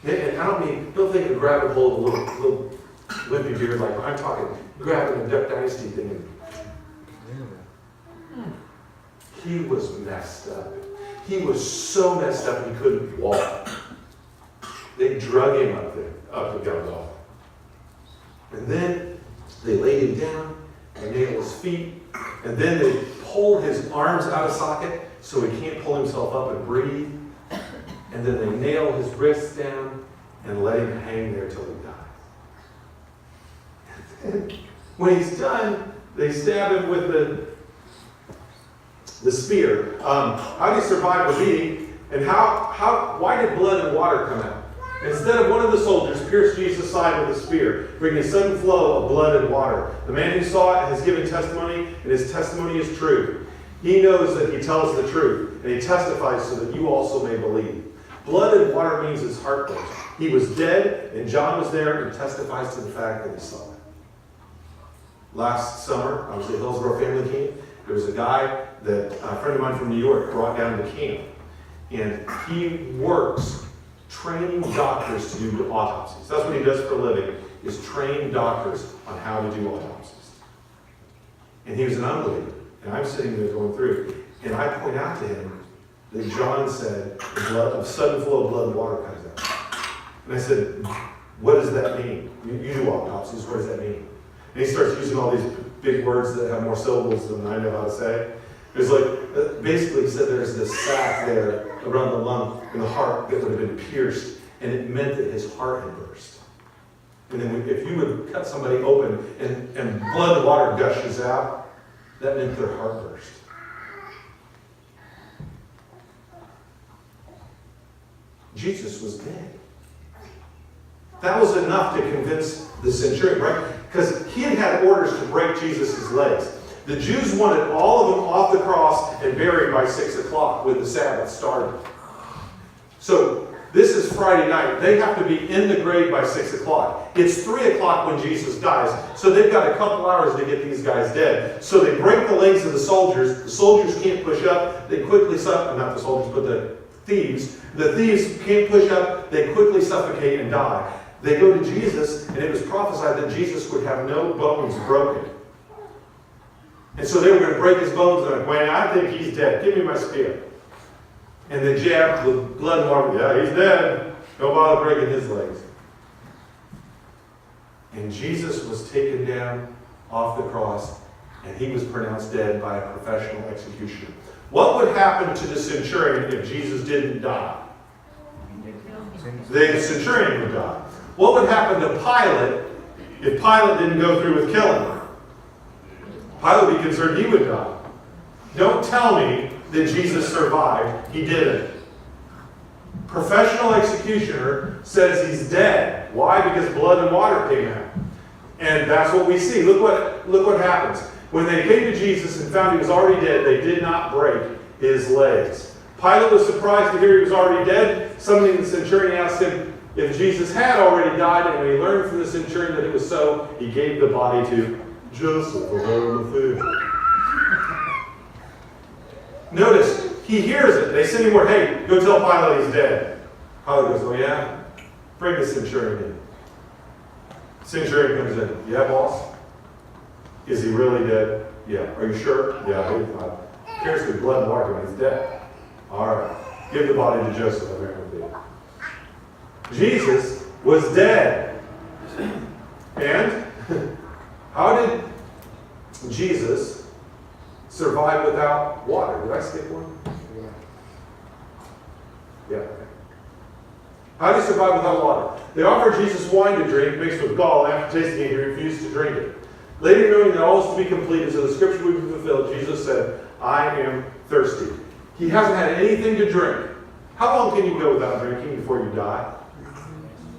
And don't think of grabbing hold of a little wimpy beard like I'm talking, grabbing a Duck Dynasty thing. He was messed up. He was so messed up he couldn't walk. They drug him up to Golgotha. And then they laid him down and nailed his feet. And then they pulled his arms out of socket so he can't pull himself up and breathe. And then they nail his wrists down and let him hang there till he dies. When he's done, they stab him with the spear. How did he survive the beating? And why did blood and water come out? Instead of one of the soldiers pierced Jesus' side with a spear, bringing a sudden flow of blood and water. The man who saw it has given testimony, and his testimony is true. He knows that he tells the truth, and he testifies so that you also may believe. Blood and water means his heart breaks. He was dead, and John was there and testifies to the fact that he saw it. Last summer, I was at Hillsborough Family Camp. There was a guy that a friend of mine from New York brought down to camp. And he works training doctors to do autopsies. That's what he does for a living, is train doctors on how to do autopsies. And he was an unbeliever. And I'm sitting there going through. And I point out to him that John said a sudden flow of blood and water comes out. And I said, what does that mean? You do autopsies, what does that mean? And he starts using all these big words that have more syllables than I know how to say. It's like, basically he said there's this sac there around the lung and the heart that would have been pierced, and it meant that his heart had burst. And then if you would cut somebody open and blood and water gushes out, that meant their heart burst. Jesus was dead. That was enough to convince the centurion, right? Because he had orders to break Jesus' legs. The Jews wanted all of them off the cross and buried by 6 o'clock when the Sabbath started. So this is Friday night. They have to be in the grave by 6 o'clock. It's 3 o'clock when Jesus dies. So they've got a couple hours to get these guys dead. So they break the legs of the soldiers. The soldiers can't push up. They quickly suffocate. Not the soldiers, but the thieves. The thieves can't push up. They quickly suffocate and die. They go to Jesus, and it was prophesied that Jesus would have no bones broken. And so they were going to break his bones. And like, I think he's dead. Give me my spear. And they jabbed the blood and water. Yeah, he's dead. Don't bother breaking his legs. And Jesus was taken down off the cross, and he was pronounced dead by a professional executioner. What would happen to the centurion if Jesus didn't die? The centurion would die. What would happen to Pilate if Pilate didn't go through with killing him? Pilate would be concerned he would die. Don't tell me that Jesus survived. He didn't. Professional executioner says he's dead. Why? Because blood and water came out. And that's what we see. Look what happens. When they came to Jesus and found he was already dead, they did not break his legs. Pilate was surprised to hear he was already dead. Somebody in the centurion asked him if Jesus had already died, and when he learned from the centurion that it was so, he gave the body to Joseph of Arimathea. Notice, he hears it. They send him word, hey, go tell Pilate he's dead. Pilate goes, oh yeah? Bring the centurion in. Centurion comes in. Yeah, boss? Is he really dead? Yeah. Are you sure? Yeah. Here's the blood and water, he's dead. All right. Give the body to Joseph of Arimathea. Jesus was dead. And how did Jesus survive without water? Did I skip one? Yeah. How did he survive without water? They offered Jesus wine to drink mixed with gall, and after tasting it, he refused to drink it. Later, knowing that all was to be completed, so the scripture would be fulfilled, Jesus said, I am thirsty. He hasn't had anything to drink. How long can you go without drinking before you die?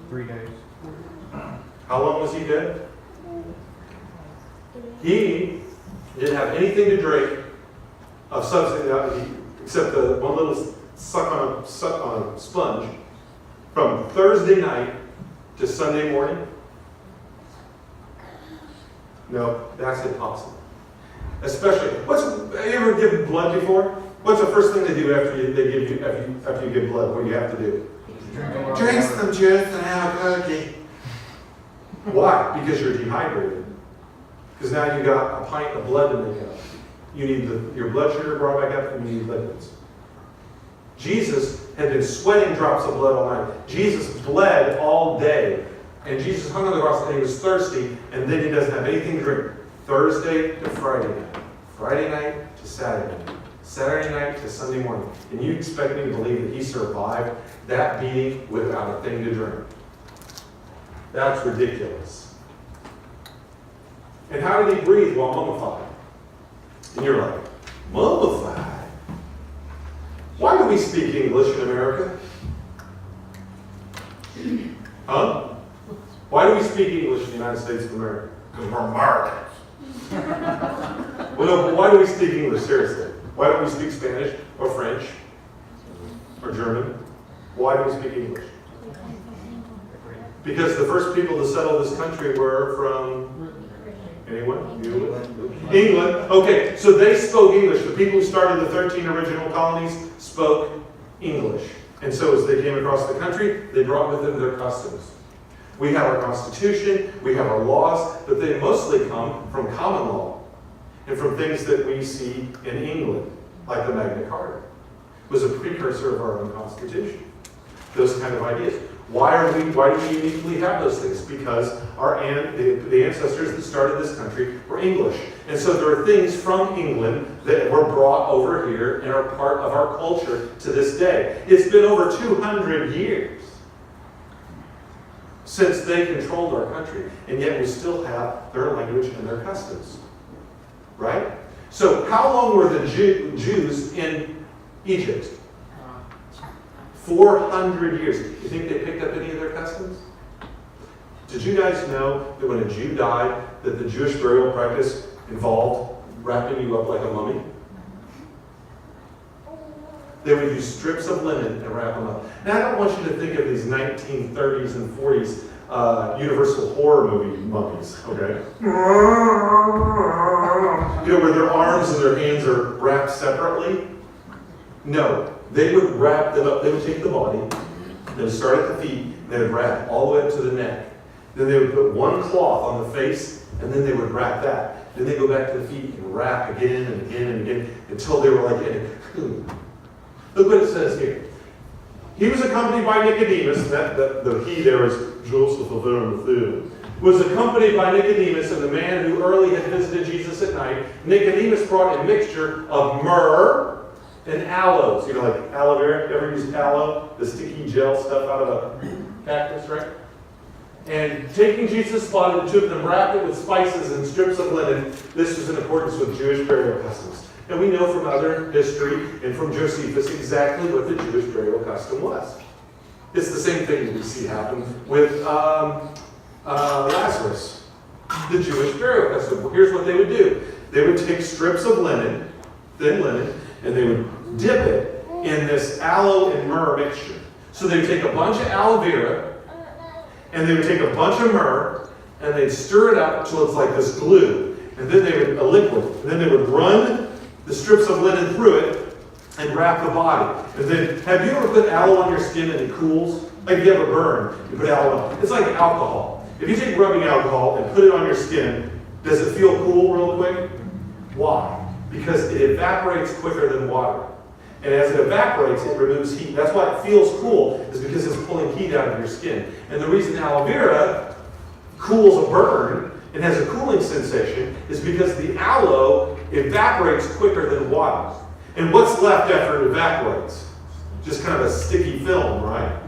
3 days. How long was he dead? He didn't have anything to drink of substance except the one little suck on a sponge from Thursday night to Sunday morning. No, that's impossible. Especially, have you ever given blood before? What's the first thing they do after you give blood? What do you have to do? Drink some juice and have a cookie. Why? Because you're dehydrated. Because now you got a pint of blood to make up. You need your blood sugar brought back up, and you need liquids. Jesus had been sweating drops of blood all night. Jesus bled all day. And Jesus hung on the cross and he was thirsty, and then he doesn't have anything to drink. Thursday to Friday night. Friday night to Saturday night. Saturday night to Sunday morning. And you expect me to believe that he survived that beating without a thing to drink? That's ridiculous. And how did he breathe while mummified? And you're like, mummified? Why do we speak English in America? Huh? Why do we speak English in the United States of America? Because we're Americans. Well, no, but why do we speak English, seriously? Why don't we speak Spanish or French or German? Why do we speak English? Because the first people to settle this country were from anyone? England. Okay, so they spoke English. The people who started the 13 original colonies spoke English. And so as they came across the country, they brought with them their customs. We have our Constitution, we have our laws, but they mostly come from common law and from things that we see in England, like the Magna Carta. It was a precursor of our own Constitution. Those kind of ideas. Why do we uniquely have those things? Because the ancestors that started this country were English. And so there are things from England that were brought over here and are part of our culture to this day. It's been over 200 years since they controlled our country, and yet we still have their language and their customs. Right? So how long were the Jews in Egypt? 400 years. You think they picked up any of their customs? Did you guys know that when a Jew died, that the Jewish burial practice involved wrapping you up like a mummy? They would use strips of linen and wrap them up. Now, I don't want you to think of these 1930s and 40s Universal horror movie mummies, okay? You know, where their arms and their hands are wrapped separately? No. They would wrap them up. They would take the body, they would start at the feet, and they would wrap all the way up to the neck. Then they would put one cloth on the face, and then they would wrap that. Then they go back to the feet and wrap again and again and again until they were like in a cocoon. Look what it says here. He was accompanied by Nicodemus, and the he there is Joseph of Arimathea, was accompanied by Nicodemus, and the man who early had visited Jesus at night. Nicodemus brought a mixture of myrrh and aloes. You know, like aloe vera. You ever use aloe? The sticky gel stuff out of a cactus, right? And taking Jesus' body, the two of them wrapped it with spices and strips of linen. This was in accordance with Jewish burial customs. And we know from other history and from Josephus exactly what the Jewish burial custom was. It's the same thing that we see happen with Lazarus. The Jewish burial custom. Well, here's what they would do. They would take strips of linen, thin linen, and they would dip it in this aloe and myrrh mixture. So they would take a bunch of aloe vera, and they would take a bunch of myrrh, and they'd stir it up until it's like this glue. And then they would, a liquid, and then they would run the strips of linen through it and wrap the body. And then, have you ever put aloe on your skin and it cools? Like if you have a burn, you put aloe on. It's like alcohol. If you take rubbing alcohol and put it on your skin, does it feel cool real quick? Why? Because it evaporates quicker than water. And as it evaporates, it removes heat. That's why it feels cool, is because it's pulling heat out of your skin. And the reason aloe vera cools a burn and has a cooling sensation is because the aloe evaporates quicker than water. And what's left after it evaporates? Just kind of a sticky film, right?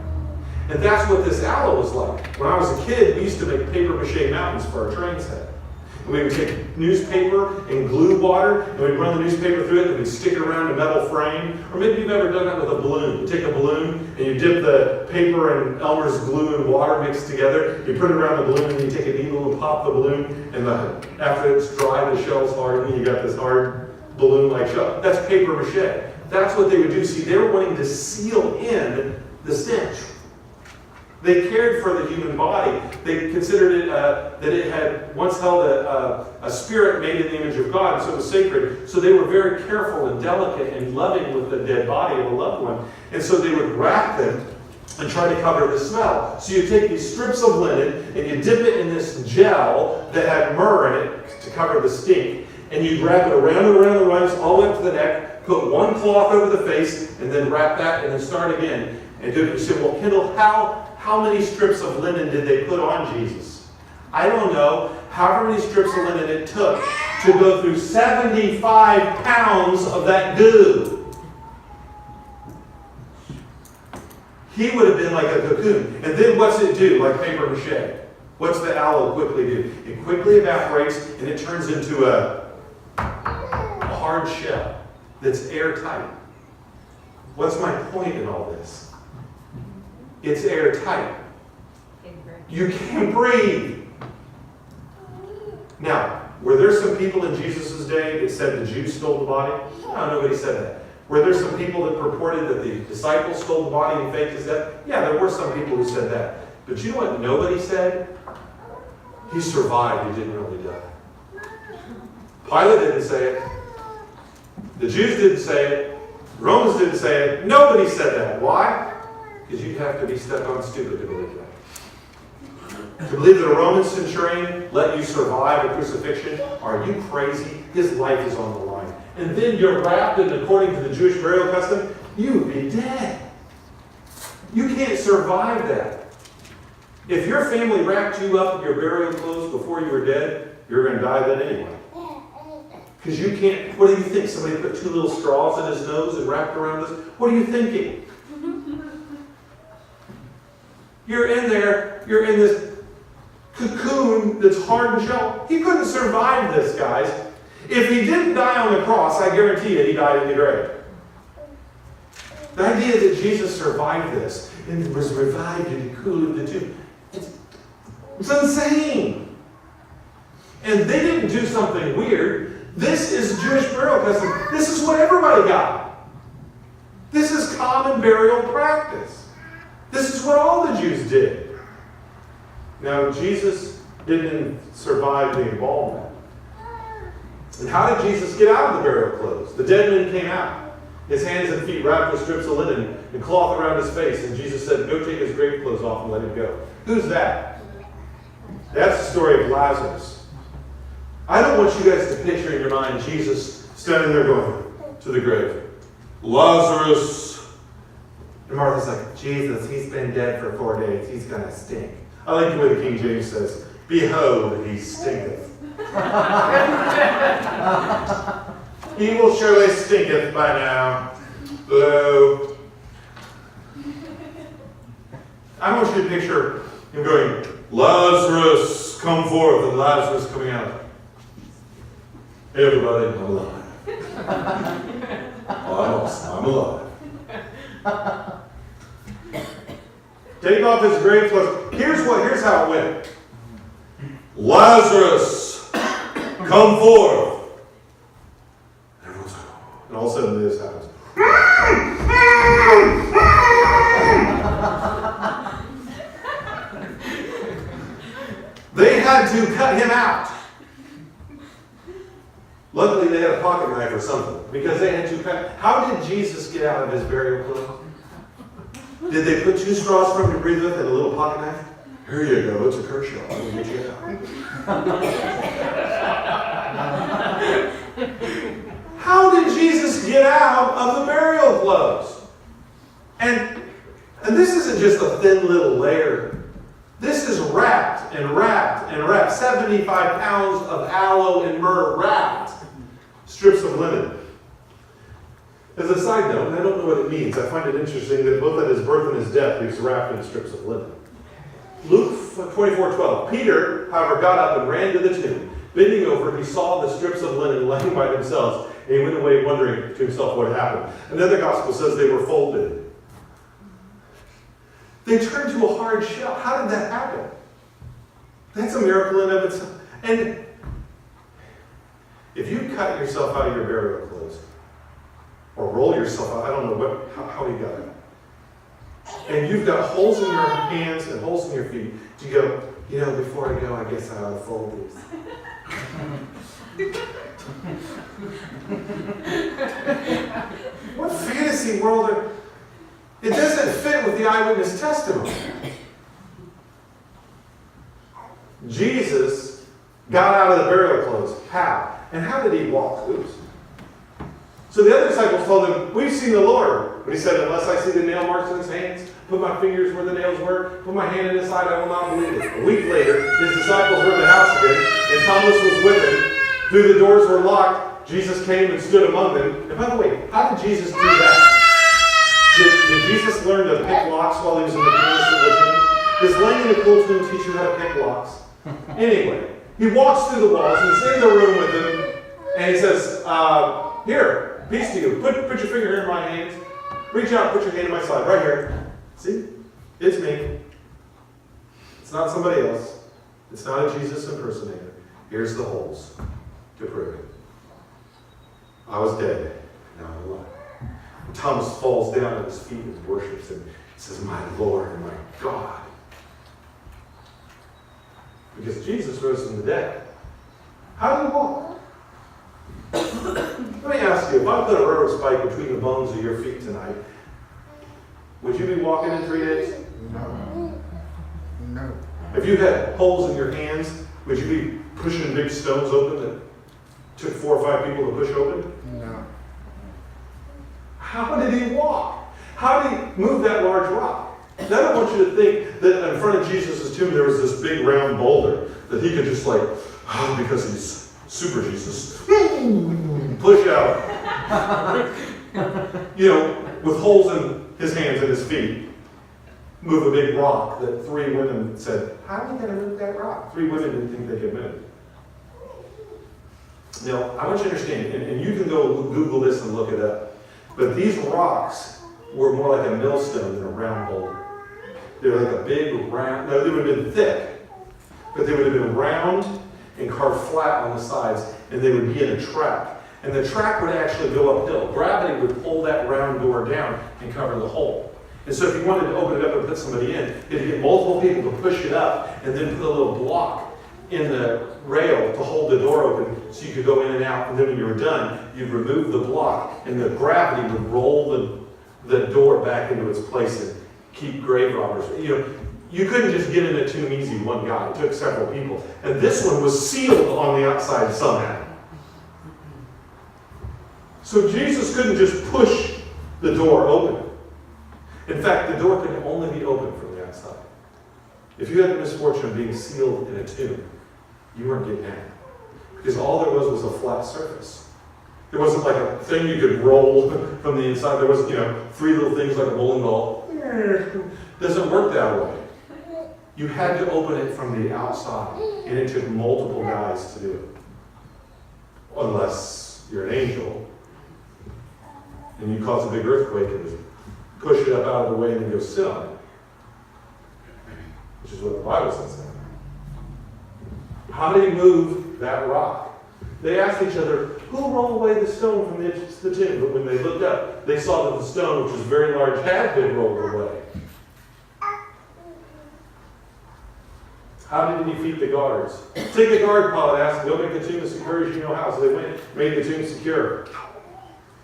And that's what this aloe was like. When I was a kid, we used to make paper mache mountains for our train set. And we would take newspaper and glue water, and we'd run the newspaper through it, and we'd stick it around a metal frame. Or maybe you've ever done that with a balloon. You take a balloon, and you dip the paper and Elmer's glue and water mixed together. You put it around the balloon, and you take a needle and pop the balloon, and after it's dry, the shell's hard, and you got this hard balloon-like shell. That's paper mache. That's what they would do. See, they were wanting to seal in the stench. They cared for the human body. They considered it that it had once held a spirit made in the image of God, and so it was sacred. So they were very careful and delicate and loving with the dead body of a loved one. And so they would wrap them and try to cover the smell. So you take these strips of linen and you dip it in this gel that had myrrh in it to cover the stink, and you wrap it around and around the arms all the way up to the neck, put one cloth over the face, and then wrap that and then start again. And you say, well, Kendall, how many strips of linen did they put on Jesus? I don't know. However many strips of linen it took to go through 75 pounds of that goo. He would have been like a cocoon. And then what's it do, like paper mache? What's the aloe quickly do? It quickly evaporates and it turns into a hard shell that's airtight. What's my point in all this? It's airtight. You can't breathe. Now, were there some people in Jesus' day that said the Jews stole the body? No, nobody said that. Were there some people that purported that the disciples stole the body and faked his death? Yeah, there were some people who said that. But you know what nobody said? He survived, he didn't really die. Pilate didn't say it. The Jews didn't say it. Romans didn't say it. Nobody said that. Why? Because you'd have to be stuck on stupid to believe that. To believe that a Roman centurion let you survive a crucifixion? Are you crazy? His life is on the line. And then you're wrapped in, according to the Jewish burial custom, you would be dead. You can't survive that. If your family wrapped you up in your burial clothes before you were dead, you're going to die then anyway. Because you can't, what do you think? Somebody put 2 little straws in his nose and wrapped around this? What are you thinking? You're in there, you're in this cocoon that's hard and shell. He couldn't survive this, guys. If he didn't die on the cross, I guarantee you he died in the grave. The idea that Jesus survived this and was revived in the cool of the tomb, it's insane. And they didn't do something weird. This is Jewish burial custom. This is what everybody got. This is common burial practice. This is what all the Jews did. Now, Jesus didn't survive the embalmment. And how did Jesus get out of the burial clothes? The dead man came out. His hands and feet wrapped with strips of linen and cloth around his face. And Jesus said, go take his grave clothes off and let him go. Who's that? That's the story of Lazarus. I don't want you guys to picture in your mind Jesus standing there going to the grave. Lazarus. And Martha's like, Jesus, he's been dead for 4 days. He's going to stink. I like the way the King James says, behold, he stinketh. He will surely stinketh by now. Lo. I want you to picture him going, Lazarus, come forth, and Lazarus coming out. Hey everybody, I'm alive. I'm alive. Take off his grave clothes. Here's how it went. Lazarus, come forth. Everyone's like, oh. And all of a sudden this happens. They had to cut him out. Luckily they had a pocket knife or something, because they had to cut. How did Jesus get out of his burial clothes? Did they put 2 straws for him to breathe with and a little pocket knife? Here you go, it's a Kershaw. I'm going to get you out. How did Jesus get out of the burial clothes? And this isn't just a thin little layer. This is wrapped and wrapped and wrapped. 75 pounds of aloe and myrrh wrapped. Strips of linen. As a side note, and I don't know what it means, I find it interesting that both at his birth and his death he was wrapped in strips of linen. Luke 24:12. Peter, however, got up and ran to the tomb. Bending over, he saw the strips of linen lying by themselves, and he went away wondering to himself what had happened. Another gospel says they were folded. They turned to a hard shell. How did that happen? That's a miracle in and of itself. And if you cut yourself out of your burial clothes, or roll yourself out, I don't know how you got it. And you've got holes in your hands and holes in your feet. You go, before I go, I guess I'll fold these. What fantasy world it doesn't fit with the eyewitness testimony. Jesus got out of the burial clothes. How? And how did he walk? Oops. So the other disciples told him, we've seen the Lord. But he said, unless I see the nail marks in his hands, put my fingers where the nails were, put my hand in his side, I will not believe it. A week later, his disciples were in the house again, and Thomas was with him. Though the doors were locked, Jesus came and stood among them. And by the way, how did Jesus do that? Did Jesus learn to pick locks while he was in the canvas of the tomb? Does laying in the cool tomb teach you how to pick locks? Anyway, he walks through the walls, he's in the room with them, and he says, here, peace to you. Put your finger here in my hands. Reach out, put your hand in my side, right here. See? It's me. It's not somebody else. It's not a Jesus impersonator. Here's the holes to prove it. I was dead. Now I'm alive. And Thomas falls down at his feet and worships him. He says, my Lord and my God. Because Jesus rose from the dead. How did he walk? Let me ask you, if I put a rubber spike between the bones of your feet tonight, would you be walking in 3 days? No. No. If you had holes in your hands, would you be pushing big stones open that took 4 or 5 people to push open? No. How did he walk? How did he move that large rock? Now, I don't want you to think that in front of Jesus' tomb there was this big round boulder that he could just because he's super Jesus, push out. With holes in his hands and his feet, move a big rock that 3 women said, how are we going to move that rock? 3 women didn't think they could move. Now, I want you to understand, and you can go Google this and look it up, but these rocks were more like a millstone than a round boulder. They were like a big round, no, they would have been thick, but they would have been round and carved flat on the sides, and they would be in a track. And the track would actually go uphill. Gravity would pull that round door down and cover the hole. And so if you wanted to open it up and put somebody in, you had to get multiple people to push it up and then put a little block in the rail to hold the door open so you could go in and out. And then when you were done, you'd remove the block, and the gravity would roll the door back into its place and keep grave robbers. You couldn't just get in a tomb easy, one guy. It took several people. And this one was sealed on the outside somehow. So Jesus couldn't just push the door open. In fact, the door could only be opened from the outside. If you had the misfortune of being sealed in a tomb, you weren't getting out. Because all there was a flat surface. There wasn't like a thing you could roll from the inside. There was, 3 little things like a bowling ball. It doesn't work that way. You had to open it from the outside, and it took multiple guys to do it. Unless you're an angel, and you cause a big earthquake and push it up out of the way and then go sit on it. Which is what the Bible says. How did he move that rock? They asked each other, who rolled away the stone from the tomb? But when they looked up, they saw that the stone, which was very large, had been rolled away. How did he defeat the guards? Take the guard pilot, asked them, go make the tomb as secure as you know how. So they went, made the tomb secure.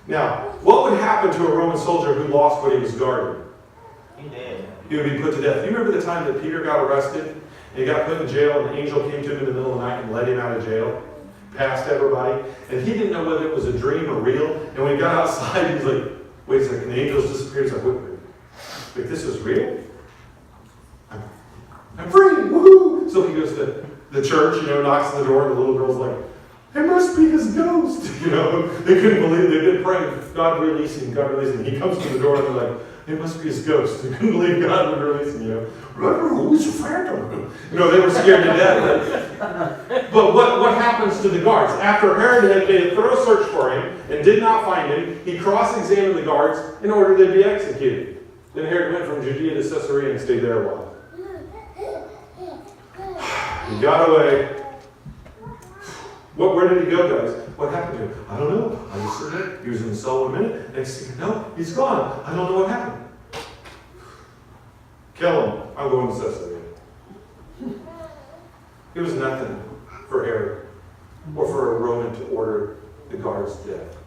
Now, what would happen to a Roman soldier who lost what he was guarding? He did. He would be put to death. You remember the time that Peter got arrested? And he got put in jail, and an angel came to him in the middle of the night and let him out of jail, past everybody. And he didn't know whether it was a dream or real. And when he got outside, he was like, wait a second, the angels disappeared. He's like, wait, this is real? I'm free, woohoo! So he goes to the church, knocks on the door, and the little girl's like, it must be his ghost. They couldn't believe it. They've been praying, God release him, God release him. He comes to the door and they're like, it must be his ghost. They couldn't believe God would release him, Who's a phantom? They were scared to death. But what happens to the guards? After Herod had made a thorough search for him and did not find him, he cross-examined the guards in order to be executed. Then Herod went from Judea to Caesarea and stayed there a while. He got away. Where did he go, guys? What happened to him? I don't know. I just said it. He was in the cell 1 minute. Next thing you know, he's gone. I don't know what happened. Kill him. I'm going to Caesarea. It was nothing for Herod or for a Roman to order the guards' death.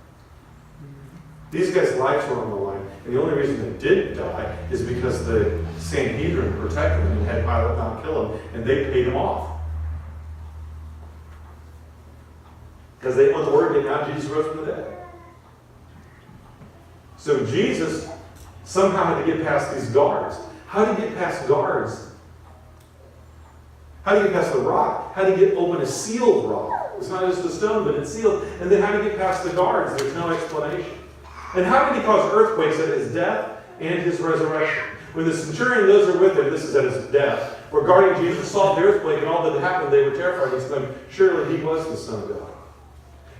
These guys' lives were on the line, and the only reason they didn't die is because the Sanhedrin protected them and had Pilate not kill him, and they paid him off. Because they want the word getting out, Jesus rose from the dead. So Jesus somehow had to get past these guards. How did he get past guards? How do you get past the rock? How do you get open a sealed rock? It's not just a stone, but it's sealed. And then how do you get past the guards? There's no explanation. And how did he cause earthquakes at his death and his resurrection? When the centurion and those who were with him, this is at his death, were guarding Jesus, saw the earthquake and all that had happened, they were terrified and exclaimed, surely he was the Son of God.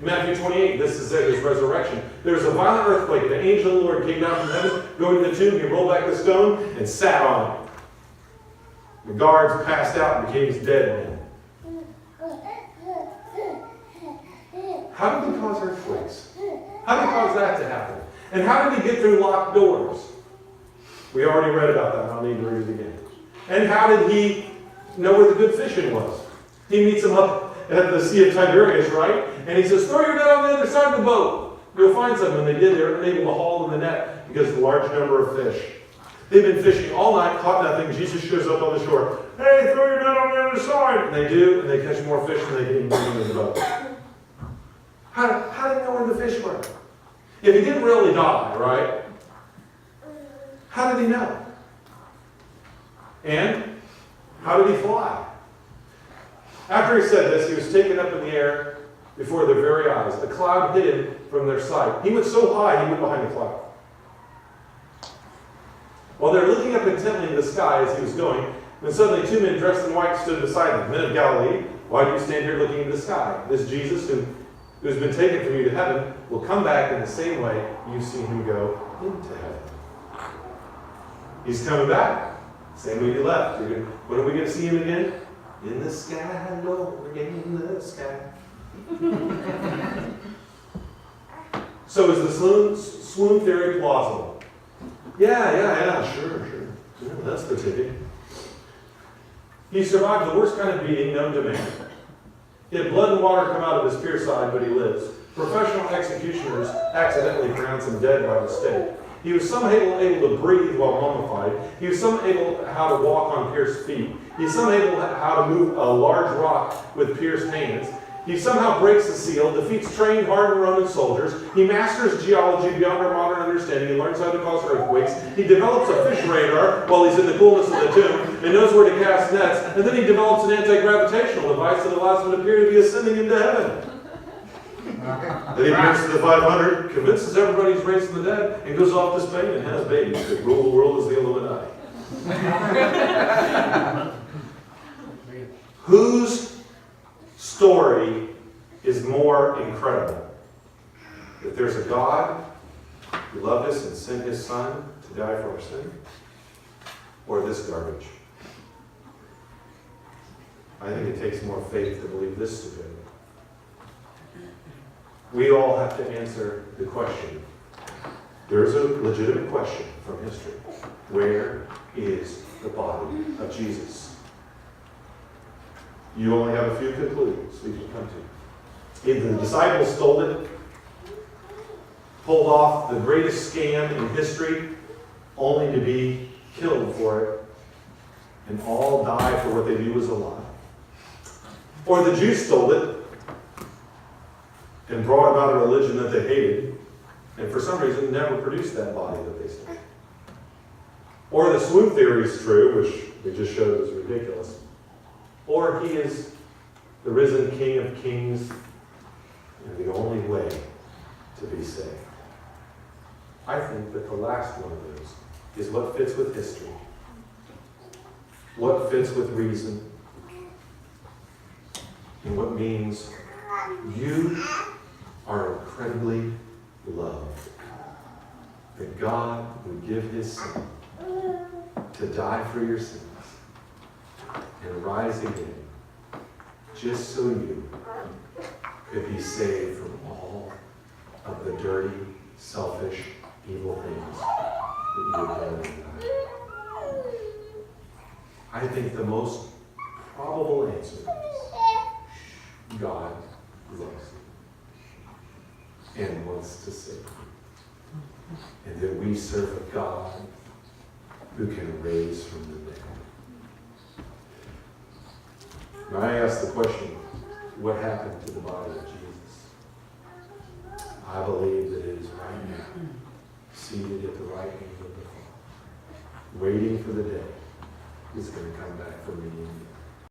Matthew 28, this is at his resurrection. There was a violent earthquake, and the angel of the Lord came down from heaven, going to the tomb, he rolled back the stone, and sat on it. The guards passed out and became his dead men. How did he cause earthquakes? How did he cause that to happen? And how did he get through locked doors? We already read about that. I don't need to read it again. And how did he know where the good fishing was? He meets him up at the Sea of Tiberias, right? And he says, throw your net on the other side of the boat. You'll find some when they did, they were unable to haul in the net because of the large number of fish. They've been fishing all night, caught nothing. Jesus shows up on the shore. Hey, throw your net on the other side. And they do, and they catch more fish than they can even bring in the boat. How did he know where the fish were? If he didn't really die, right? How did he know? And how did he fly? After he said this, he was taken up in the air before their very eyes. A cloud hid him from their sight. He went so high, he went behind the cloud. While they were looking up intently in the sky as he was going, when suddenly 2 men dressed in white stood beside him. Men of Galilee, why do you stand here looking into the sky? This Jesus who has been taken from you to heaven will come back in the same way you've seen him go into heaven. He's coming back. Same way he left. When are we going to see him again? In the sky, Lord, in the sky. So is the swoon theory plausible? Yeah, sure. Yeah, that's the ticket. He survived the worst kind of beating known to man. He had blood and water come out of his pierced side, but he lives. Professional executioners accidentally pronounce him dead by mistake. He was somehow able to breathe while mummified. He was somehow able how to walk on pierced feet. He was somehow able how to move a large rock with pierced hands. He somehow breaks the seal, defeats trained, hardened Roman soldiers. He masters geology beyond our modern understanding. He learns how to cause earthquakes. He develops a fish radar while he's in the coolness of the tomb and knows where to cast nets. And then he develops an anti-gravitational device that allows him to appear to be ascending into heaven. Then he appears to the 500, convinces everybody he's raised from the dead, and goes off to Spain and has babies that rule the world as the Illuminati. Whose story is more incredible? That there's a God who loved us and sent his Son to die for our sin? Or this garbage? I think it takes more faith to believe this stupidity. We all have to answer the question. There is a legitimate question from history. Where is the body of Jesus? You only have a few conclusions we can come to. Either the disciples stole it, pulled off the greatest scam in history, only to be killed for it, and all die for what they knew was a lie. Or the Jews stole it, and brought about a religion that they hated, and for some reason never produced that body that they stole. Or the swoon theory is true, which we just showed was ridiculous. Or he is the risen King of Kings and the only way to be saved. I think that the last one of those is what fits with history, what fits with reason, and what means you are incredibly loved. That God would give his Son to die for your sins and rise again just so you could be saved from all of the dirty, selfish, evil things that you have done in life. I think the most probable answer is God loves you and wants to save you. And that we serve a God who can raise from the dead. Now I ask the question, what happened to the body of Jesus? I believe that it is right now, seated at the right hand of the Father, waiting for the day he's going to come back for me and you.